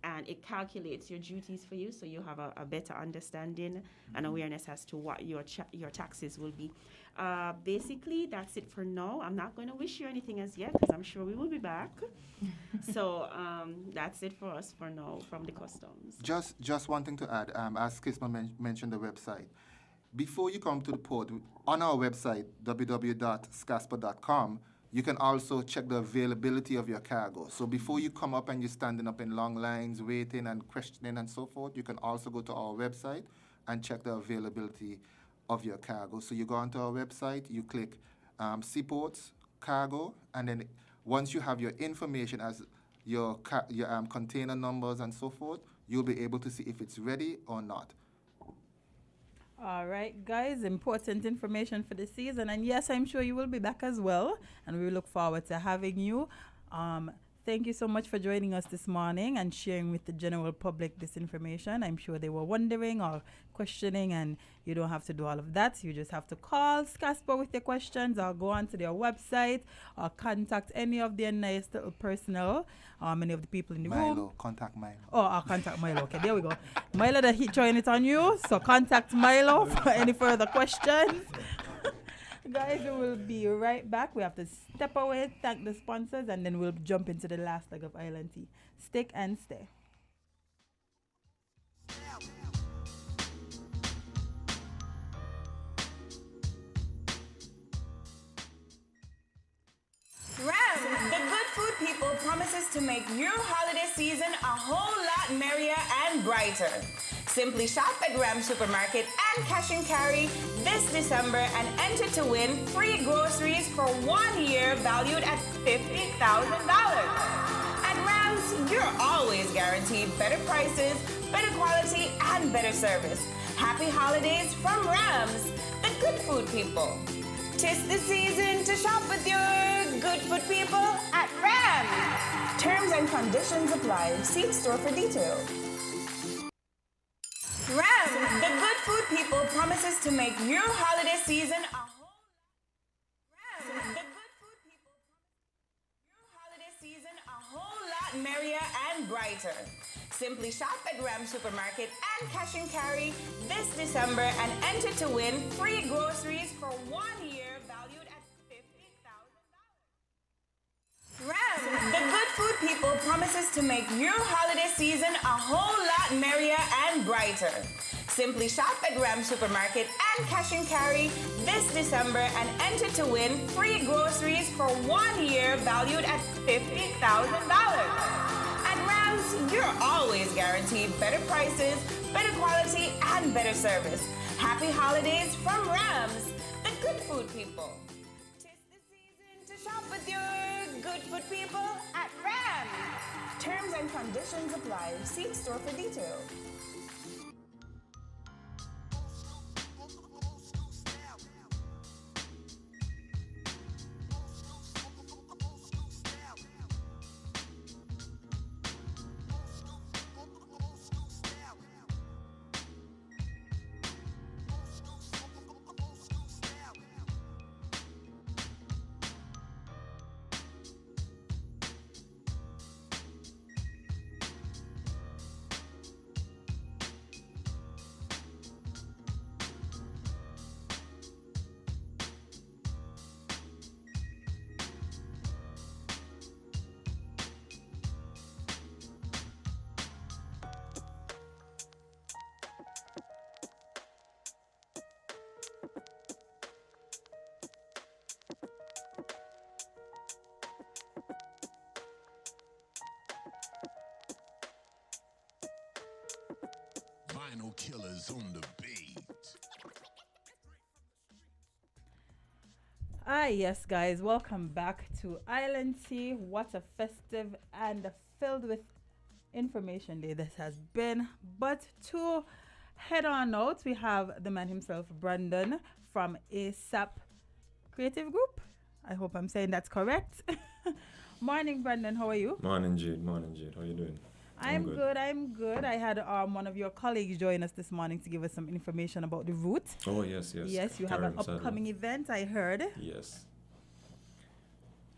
and it calculates your duties for you, so you have a better understanding and awareness as to what your taxes will be. Basically, that's it for now. I'm not going to wish you anything as yet, because I'm sure we will be back. So that's it for us for now from the customs. Just one thing to add, as Kisma mentioned the website. Before you come to the port, on our website, www.SCASPA.com, you can also check the availability of your cargo. So before you come up and you're standing up in long lines, waiting and questioning and so forth, you can also go to our website and check the availability of your cargo. So you go onto our website, you click Seaports, Cargo, and then once you have your information as your container numbers and so forth, you'll be able to see if it's ready or not. All right, guys, important information for the season. And yes, I'm sure you will be back as well. And we look forward to having you. Thank you so much for joining us this morning and sharing with the general public this information. I'm sure they were wondering or questioning, and you don't have to do all of that. You just have to call SCASPA with your questions or go onto their website or contact any of their nice little personnel or many of the people in the room. Contact Milo. Oh, contact Milo. Okay, there we go. Milo, that he throwing it on you. So contact Milo for any further questions. Guys, we will be right back. We have to step away, thank the sponsors, and then we'll jump into the last leg of Island Tea. Stick and stay. Ram, the good food people, promises to make your holiday season a whole lot merrier and brighter. Simply shop at Ram Supermarket and Cash and Carry this December and enter to win free groceries for 1 year valued at $50,000. At Rams, you're always guaranteed better prices, better quality, and better service. Happy holidays from Rams, the good food people. 'Tis the season to shop with your good food people at Ram. Terms and conditions apply. See store for details. Ram, the good food people, promises to make your holiday season a whole lot merrier and brighter. Simply shop at Ram Supermarket and Cash and Carry this December and enter to win free groceries for 1 year valued at $50,000. Ram, the good food people, promises to make your holiday season a whole lot merrier and brighter. Simply shop at Ram Supermarket and Cash and Carry this December and enter to win free groceries for 1 year valued at $50,000. At Rams, you're always guaranteed better prices, better quality, and better service. Happy holidays from Rams, the good food people. 'Tis the season to shop with your good food people at Ram. Terms and conditions apply. See store for details. killers on the beat. Yes, guys, welcome back to Island Tea. What a festive and filled with information day this has been. But to head on out, we have the man himself, Brandon, from ASAP Creative Group. I hope I'm saying that's correct. Morning, Brandon. How are you? Morning, Jade. How are you doing? I'm good. I had one of your colleagues join us this morning to give us some information about the route. Oh, yes. Yes, you have an upcoming event, I heard. Yes.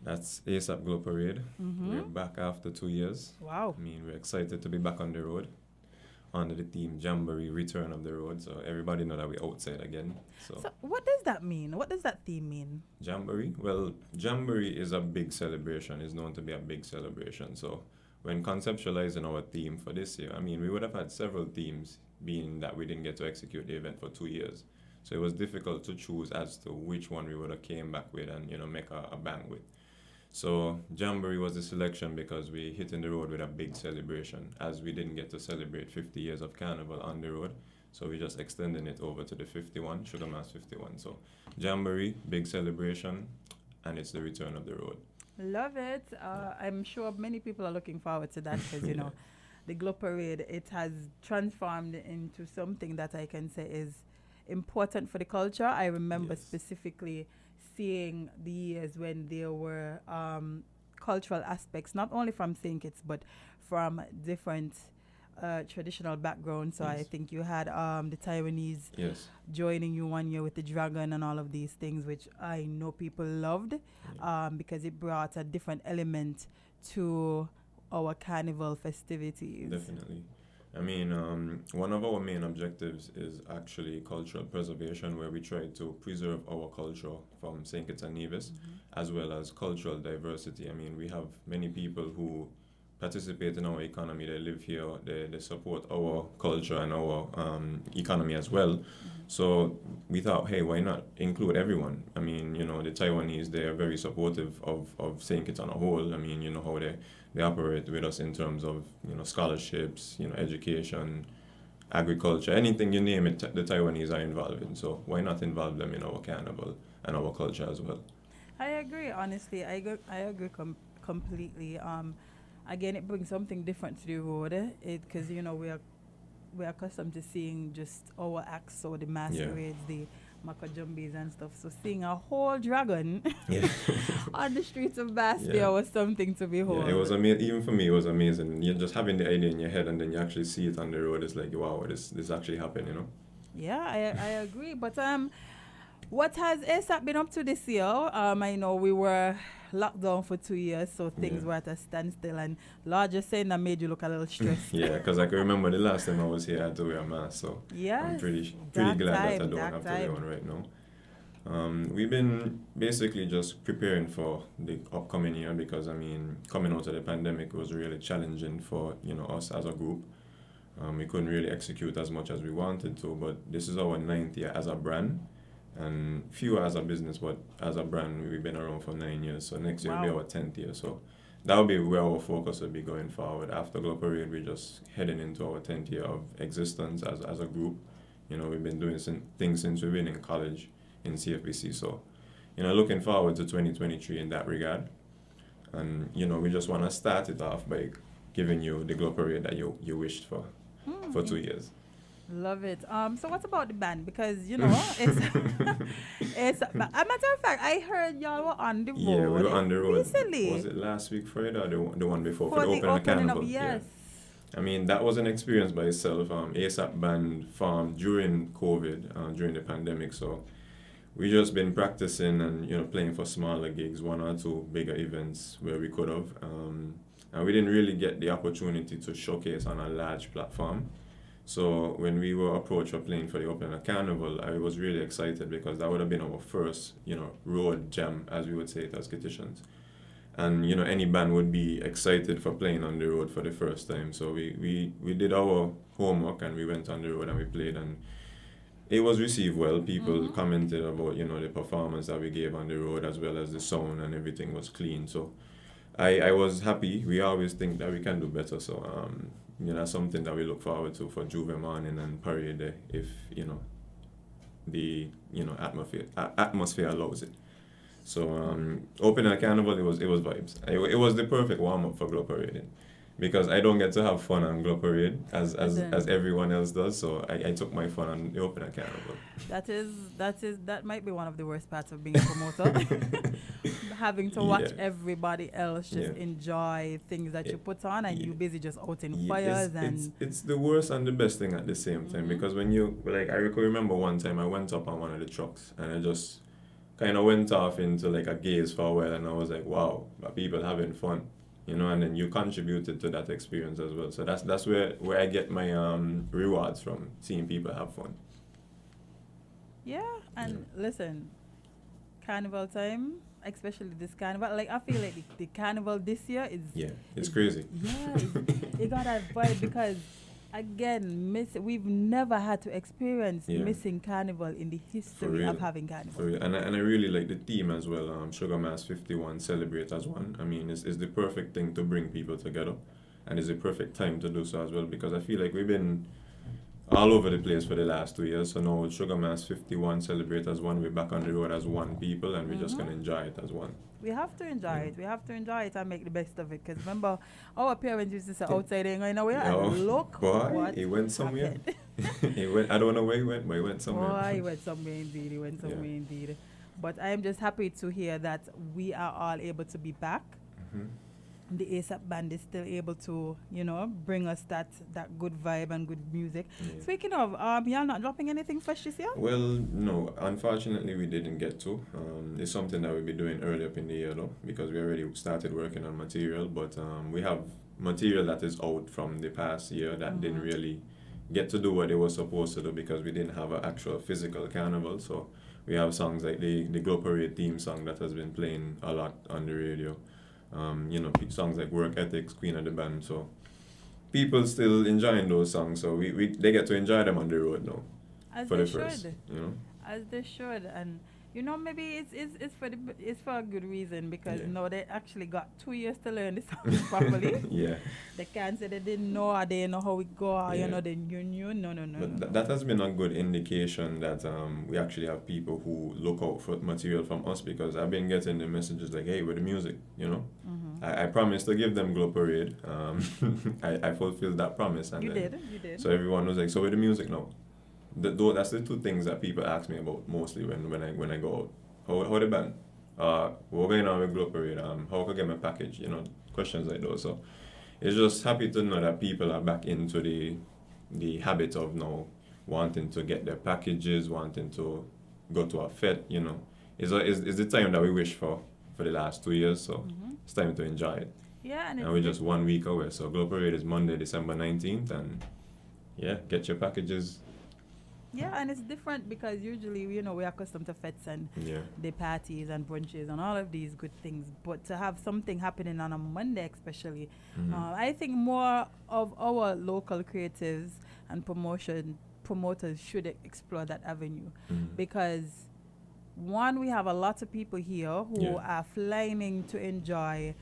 That's ASAP Glow Parade. We're back after 2 years. Wow. I mean, we're excited to be back on the road under the theme Jamboree Return of the Road. So everybody know that we're outside again. So what does that mean? What does that theme mean? Jamboree? Well, Jamboree is a big celebration. It's known to be a big celebration. So when conceptualizing our theme for this year, I mean, we would have had several themes, being that we didn't get to execute the event for 2 years. So it was difficult to choose as to which one we would have came back with and, make a bang with. So Jamboree was the selection because we hit in the road with a big celebration, as we didn't get to celebrate 50 years of Carnival on the road. So we're just extending it over to the 51, Sugar Mass 51. So Jamboree, big celebration, and it's the return of the road. Love it. I'm sure many people are looking forward to that because, the Glow Parade, it has transformed into something that I can say is important for the culture. I remember specifically seeing the years when there were cultural aspects, not only from St. Kitts, but from different traditional backgrounds. So I think you had the Taiwanese joining you one year with the dragon and all of these things, which I know people loved because it brought a different element to our carnival festivities. Definitely. I mean, one of our main objectives is actually cultural preservation, where we try to preserve our culture from St. Kitts and Nevis, as well as cultural diversity. I mean, we have many people who participate in our economy. They live here, they support our culture and our economy as well. So we thought, hey, why not include everyone? I mean, the Taiwanese, they are very supportive of St. Kitts on a whole. I mean, how they operate with us in terms of, scholarships, education, agriculture, anything you name it, the Taiwanese are involved in. So why not involve them in our carnival and our culture as well? I agree, honestly. I agree completely. Again, it brings something different to the road, because we're accustomed to seeing just our acts, or the masquerades, the Makajumbis and stuff. So seeing a whole dragon on the streets of Bastia was something to behold. Yeah, it was amazing. Even for me, it was amazing. You're just having the idea in your head, and then you actually see it on the road. It's like, wow, this actually happened, Yeah, I agree. But what has ASAP been up to this year? I know we were locked down for 2 years, so things were at a standstill, and Lord just saying that made you look a little stressed. Yeah, because I can remember the last time I was here, I had to wear a mask, so I'm pretty glad that I don't have to wear one right now. We've been basically just preparing for the upcoming year, because, coming out of the pandemic was really challenging for, us as a group. We couldn't really execute as much as we wanted to, but this is our 9th year as a brand. And fewer as a business, but as a brand, we've been around for 9 years. So next year will be our 10th year. So that will be where our focus will be going forward. After Glow Parade, we're just heading into our 10th year of existence as a group. We've been doing things since we've been in college in CFBC. So, looking forward to 2023 in that regard. And, we just want to start it off by giving you the Glow Parade that you wished for 2 years. Love it. So what about the band? Because, it's a matter of fact, I heard y'all were on the road. Yeah, we were on the road. Recently. Was it last week Friday or the one before? For the opening of Carnival. Yes. Yeah. That was an experience by itself. ASAP band formed during COVID, during the pandemic. So we just been practicing and, playing for smaller gigs, 1 or 2 bigger events where we could have. And we didn't really get the opportunity to showcase on a large platform. So when we were approached for playing for the opening of Carnival, I was really excited, because that would have been our first, road jam, as we would say it as Kittitians. And, any band would be excited for playing on the road for the first time. So we did our homework, and we went on the road and we played, and it was received well. People commented about, the performance that we gave on the road, as well as the sound, and everything was clean. So I was happy. We always think that we can do better. So that's something that we look forward to for Juve morning and parade day, if the atmosphere allows it. So opening a carnival, it was vibes. It was the perfect warm up for Glow Parade, because I don't get to have fun on Glow Parade as everyone else does. So I took my fun on the opening carnival. That might be one of the worst parts of being a promoter. Having to watch everybody else just enjoy things that you put on, and you busy just out in fires. It's the worst and the best thing at the same time, because when you, like, I remember one time I went up on one of the trucks and I just kind of went off into like a gaze for a while, and I was like, wow, people having fun, and then you contributed to that experience as well. So that's where I get my rewards from, seeing people have fun. Yeah, and listen, carnival time, especially this carnival, like I feel like the carnival this year it's crazy. Yeah, it got that vibe, because again, we've never had to experience missing carnival in the history of having carnival. For real. And I really like the theme as well. Sugar Mass 51, celebrate as one. I mean, it's the perfect thing to bring people together, and it's the perfect time to do so as well, because I feel like we've been all over the place for the last 2 years. So now with Sugar Mass 51, celebrate as one, we're back on the road as one people, and we're just going to enjoy it as one. We have to enjoy it. We have to enjoy it and make the best of it. Because remember, our parents used to say outside ain't going nowhere. And look, boy, he went somewhere. I don't know where he went, but he went somewhere. Boy, he went somewhere indeed. He went somewhere indeed. But I am just happy to hear that we are all able to be back. Mm-hmm. The ASAP band is still able to, bring us that good vibe and good music. Yeah. Speaking of, y'all not dropping anything fresh this year? Well, no. Unfortunately, we didn't get to. It's something that we'll be doing early up in the year, though, because we already started working on material. But we have material that is out from the past year that didn't really get to do what it was supposed to do, because we didn't have an actual physical carnival. So we have songs like the Glow Parade theme song that has been playing a lot on the radio. Songs like Work Ethics, Queen of the Band. So people still enjoying those songs. So they get to enjoy them on the road now. As for they the first, should. As they should. And maybe it's for a good reason, because they actually got 2 years to learn the songs properly. Yeah. They can't say they didn't know, or they know how it go, or they knew. No. But that has been a good indication that we actually have people who look out for material from us, because I've been getting the messages like, hey, with the music, Mm-hmm. I promised to give them Glow Parade. I fulfilled that promise. And you did. So everyone was like, so with the music now? That's the two things that people ask me about mostly when I go out. How the band? What going on with Glow Parade? How can I get my package? Questions like those. So it's just happy to know that people are back into the habit of now wanting to get their packages, wanting to go to a fete. It's the time that we wish for the last 2 years. So it's time to enjoy it. Yeah, and we're just 1 week away. So Glow Parade is Monday, December 19th, and get your packages. Yeah, and it's different because usually, we're accustomed to fetes and the parties and brunches and all of these good things. But to have something happening on a Monday especially, I think more of our local creatives and promoters should explore that avenue. Because, one, we have a lot of people here who are flying to enjoy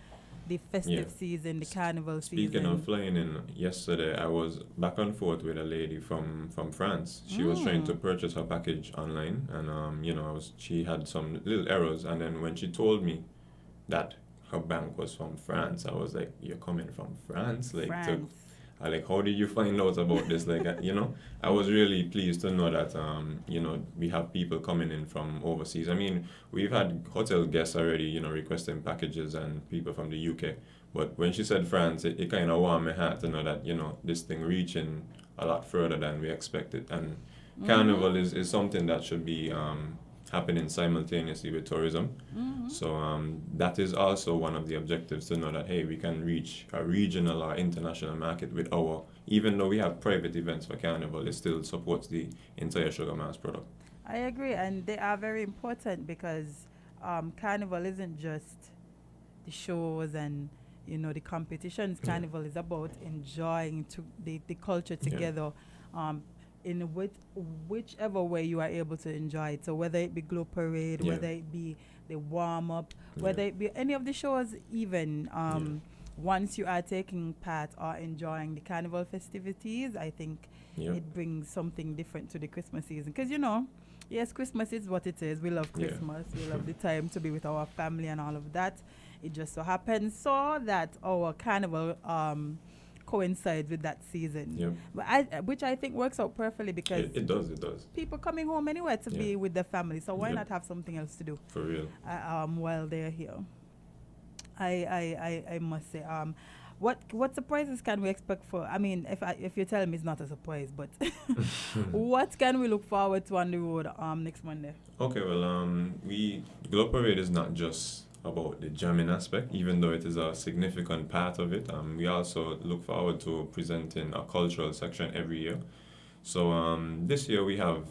the festive season, the carnival season. Speaking of flying in, yesterday I was back and forth with a lady from France. She was trying to purchase her package online, and she had some little errors. And then when she told me that her bank was from France, I was like, "You're coming from France? France. How did you find out about this?" I was really pleased to know that, we have people coming in from overseas. I mean, we've had hotel guests already, requesting packages, and people from the UK. But when she said France, it kind of warmed my heart to know that, this thing reaching a lot further than we expected. And Carnival is something that should be happening simultaneously with tourism. So that is also one of the objectives, to know that, hey, we can reach a regional or international market with even though we have private events for Carnival, it still supports the entire Sugar Mass product. I agree, and they are very important, because Carnival isn't just the shows and the competitions. Carnival is about enjoying the culture together. In whichever way you are able to enjoy it. So whether it be Glow Parade, whether it be the warm-up, whether it be any of the shows even, once you are taking part or enjoying the carnival festivities, I think it brings something different to the Christmas season. Because, yes, Christmas is what it is. We love Christmas. We love the time to be with our family and all of that. It just so happens so that our carnival coincides with that season. But which I think works out perfectly because it does. People coming home anyway to be with their family. So why not have something else to do? For real. While they're here. I must say, what surprises can we expect for? I mean, if you tell me it's not a surprise, but what can we look forward to on the road next Monday? Okay, well, Globe Parade is not just about the jamming aspect, even though it is a significant part of it. We also look forward to presenting a cultural section every year. So this year we have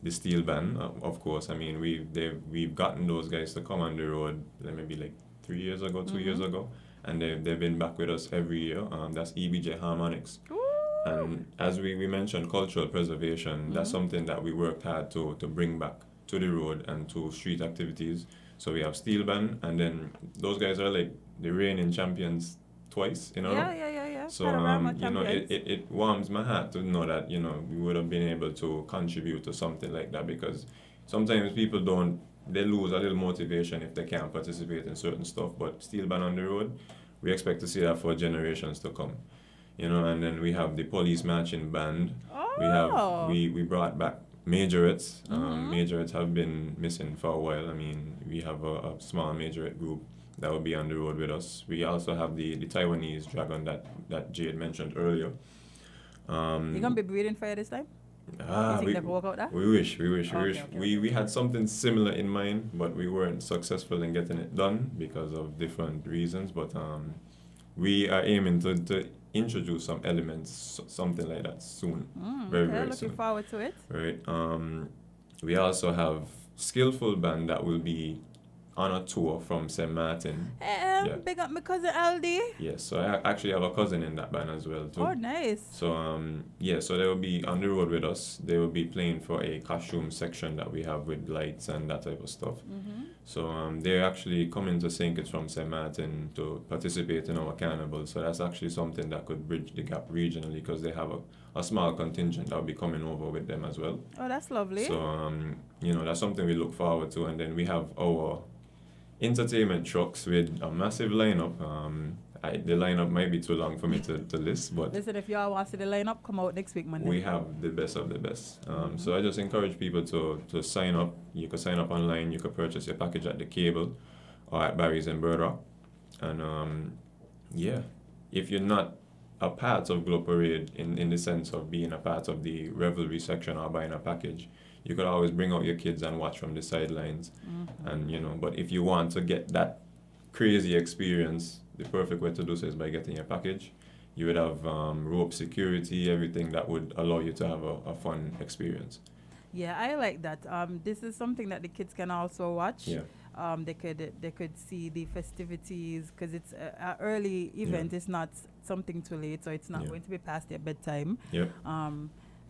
the steel band, of course. I mean, we've gotten those guys to come on the road maybe like 3 years ago, 2 years ago, and they've been back with us every year. That's EBJ Harmonics. And as we mentioned, cultural preservation, that's something that we worked hard to bring back to the road and to street activities. So we have steel band, and then those guys are like the reigning champions twice in a row. Yeah. So it warms my heart to know that we would have been able to contribute to something like that, because sometimes people they lose a little motivation if they can't participate in certain stuff. But steel band on the road, we expect to see that for generations to come. And then we have the police marching band. We brought back majorettes. Majorettes have been missing for a while. I mean, we have a small majorette group that will be on the road with us. We also have the Taiwanese dragon that Jade mentioned earlier. You gonna be breeding fire this time? We wish. We had something similar in mind, but we weren't successful in getting it done because of different reasons. But we are aiming to introduce some elements, something like that soon. Very soon. Looking forward to it. Right. We also have Skillful Band that will be on a tour from St. Martin. Big up my cousin Aldi. Yes, so I actually have a cousin in that band as well too. Oh, nice. So so they will be on the road with us. They will be playing for a costume section that we have with lights and that type of stuff. So they're actually coming to St. Kitts from St. Martin to participate in our carnival. So that's actually something that could bridge the gap regionally, because they have a small contingent that will be coming over with them as well. Oh, that's lovely. So that's something we look forward to. And then we have our entertainment trucks with a massive lineup. The lineup might be too long for me to list, but listen, if y'all want to see the lineup, come out next week Monday. We have the best of the best. So I just encourage people to sign up. You can sign up online. You can purchase your package at the Cable or at Barry's in Bird Rock. And if you're not a part of Globe Parade in the sense of being a part of the revelry section or buying a package, you could always bring out your kids and watch from the sidelines. And but if you want to get that crazy experience, the perfect way to do so is by getting your package. You would have rope security, everything that would allow you to have a fun experience. Yeah, I like that. This is something that the kids can also watch. Yeah. They could see the festivities, because it's an early event. It's not something too late, so it's not going to be past their bedtime. Yeah.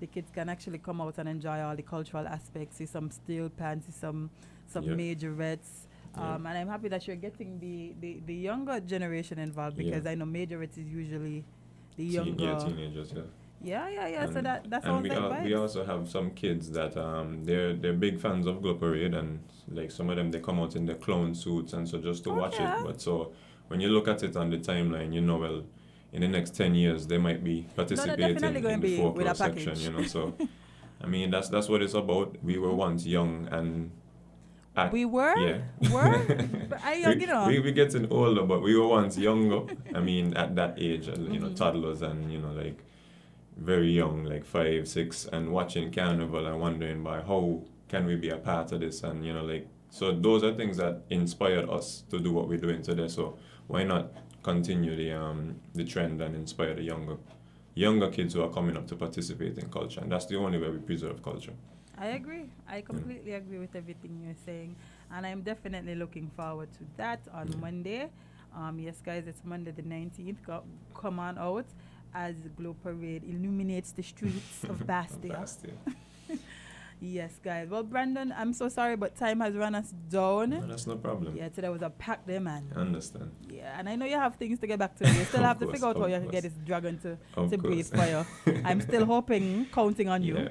The kids can actually come out and enjoy all the cultural aspects, see some steel pans, see some majorettes. And I'm happy that you're getting the younger generation involved, because I know majorettes is usually the younger teenagers. Yeah. And so that's and we also have some kids that they're big fans of Globe Parade, and like some of them, they come out in their clown suits and so just to watch it. But so when you look at it on the timeline, well, in the next 10 years they might be participating in the folklore section. So I mean, that's what it's about. We were once young and we were? Yeah. But I young, We're getting older, but we were once younger. I mean, at that age, toddlers and, like very young, like 5, 6, and watching Carnival and wondering how can we be a part of this? And, so those are things that inspired us to do what we're doing today. So why not continue the trend and inspire the younger kids who are coming up to participate in culture? And that's the only way we preserve culture. I agree. I completely agree with everything you're saying. And I'm definitely looking forward to that on Monday. Yes, guys, it's Monday the 19th. Come on out as Globe Parade illuminates the streets of Bastille. Yes, guys. Well, Brandon, I'm so sorry, but time has run us down. No, that's no problem. Yeah, today was a packed day, man. I understand. Yeah, and I know you have things to get back to. You still have to figure out how you can get this dragon to breathe for you. I'm still hoping, counting on you.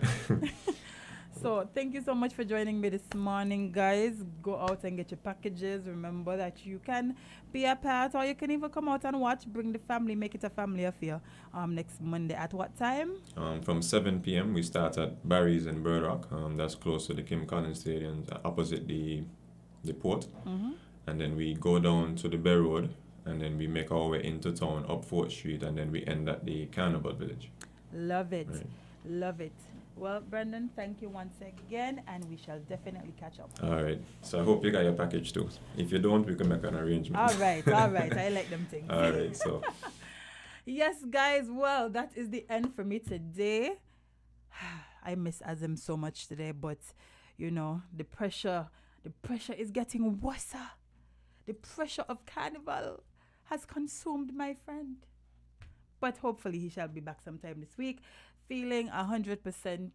So thank you so much for joining me this morning, guys. Go out and get your packages. Remember that you can be a part, or you can even come out and watch. Bring the family, make it a family affair. Next Monday at what time? From 7 p.m. we start at Barry's in Burdock. That's close to the Kim Collins Stadium, opposite the port. And then we go down to the Bay Road, and then we make our way into town up 4th Street, and then we end at the Carnival Village. Love it. Right. Love it. Well, Brandon, thank you once again, and we shall definitely catch up. All right. So I hope you got your package too. If you don't, we can make an arrangement. All right. I like them things. All right. So. Yes, guys. Well, that is the end for me today. I miss Azim so much today, but you know, the pressure is getting worse. The pressure of Carnival has consumed my friend. But hopefully he shall be back sometime this week, feeling 100%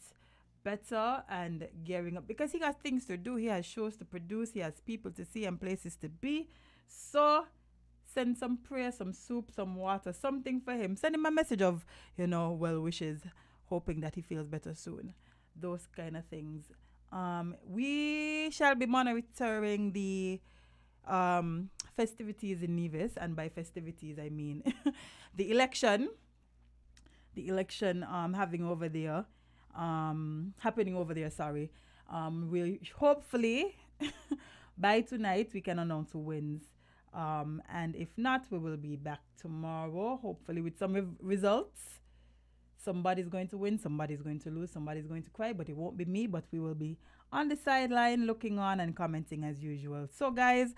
better and gearing up, because he got things to do. He has shows to produce. He has people to see and places to be. So send some prayer, some soup, some water, something for him. Send him a message of, well wishes, hoping that he feels better soon. Those kind of things. We shall be monitoring the festivities in Nevis, and by festivities I mean the election happening over there. We'll hopefully by tonight we can announce who wins, and if not, we will be back tomorrow, hopefully with some results. Somebody's going to win, somebody's going to lose, somebody's going to cry, but it won't be me. But we will be on the sideline looking on and commenting as usual. So guys,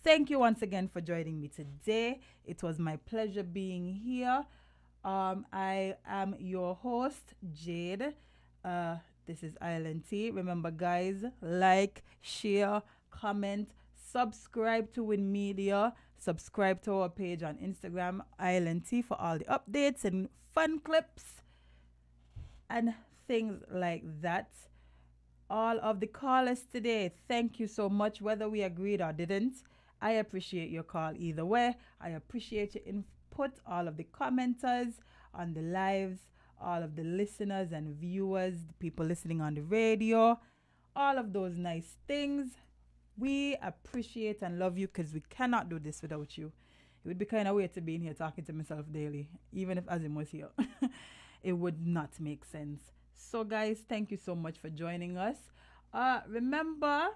thank you once again for joining me today. It was my pleasure being here. I am your host, Jade. This is Island Tea. Remember, guys, like, share, comment, subscribe to Win Media. Subscribe to our page on Instagram, Island Tea, for all the updates and fun clips and things like that. All of the callers today, thank you so much, whether we agreed or didn't. I appreciate your call either way. I appreciate your input, all of the commenters on the lives, all of the listeners and viewers, the people listening on the radio, all of those nice things. We appreciate and love you, because we cannot do this without you. It would be kind of weird to be in here talking to myself daily, even if Azim was here. It would not make sense. So guys, thank you so much for joining us. Remember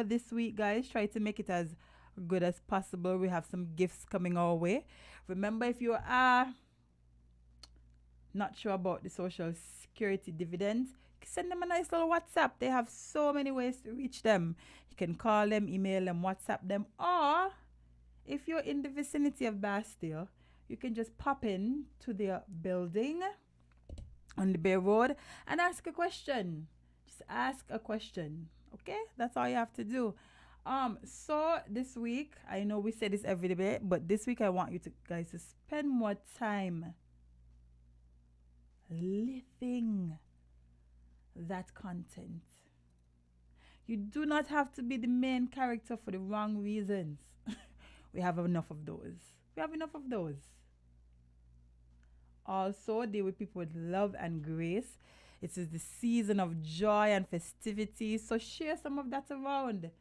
this week, guys, try to make it as good as possible. We have some gifts coming our way. Remember, if you are not sure about the Social Security dividends, send them a nice little WhatsApp. They have so many ways to reach them. You can call them, email them, WhatsApp them, or if you're in the vicinity of Bastille, you can just pop in to their building on the Bay Road and ask a question. Just ask a question. Okay? That's all you have to do. So this week, I know we say this every day, but this week I want you guys to spend more time living that content. You do not have to be the main character for the wrong reasons. We have enough of those. Also, deal with people with love and grace. It is the season of joy and festivity, so share some of that around.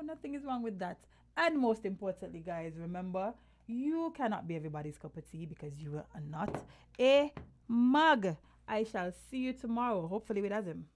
Nothing is wrong with that. And most importantly, guys, remember, you cannot be everybody's cup of tea, because you are not a mug. I shall see you tomorrow, hopefully with Azim.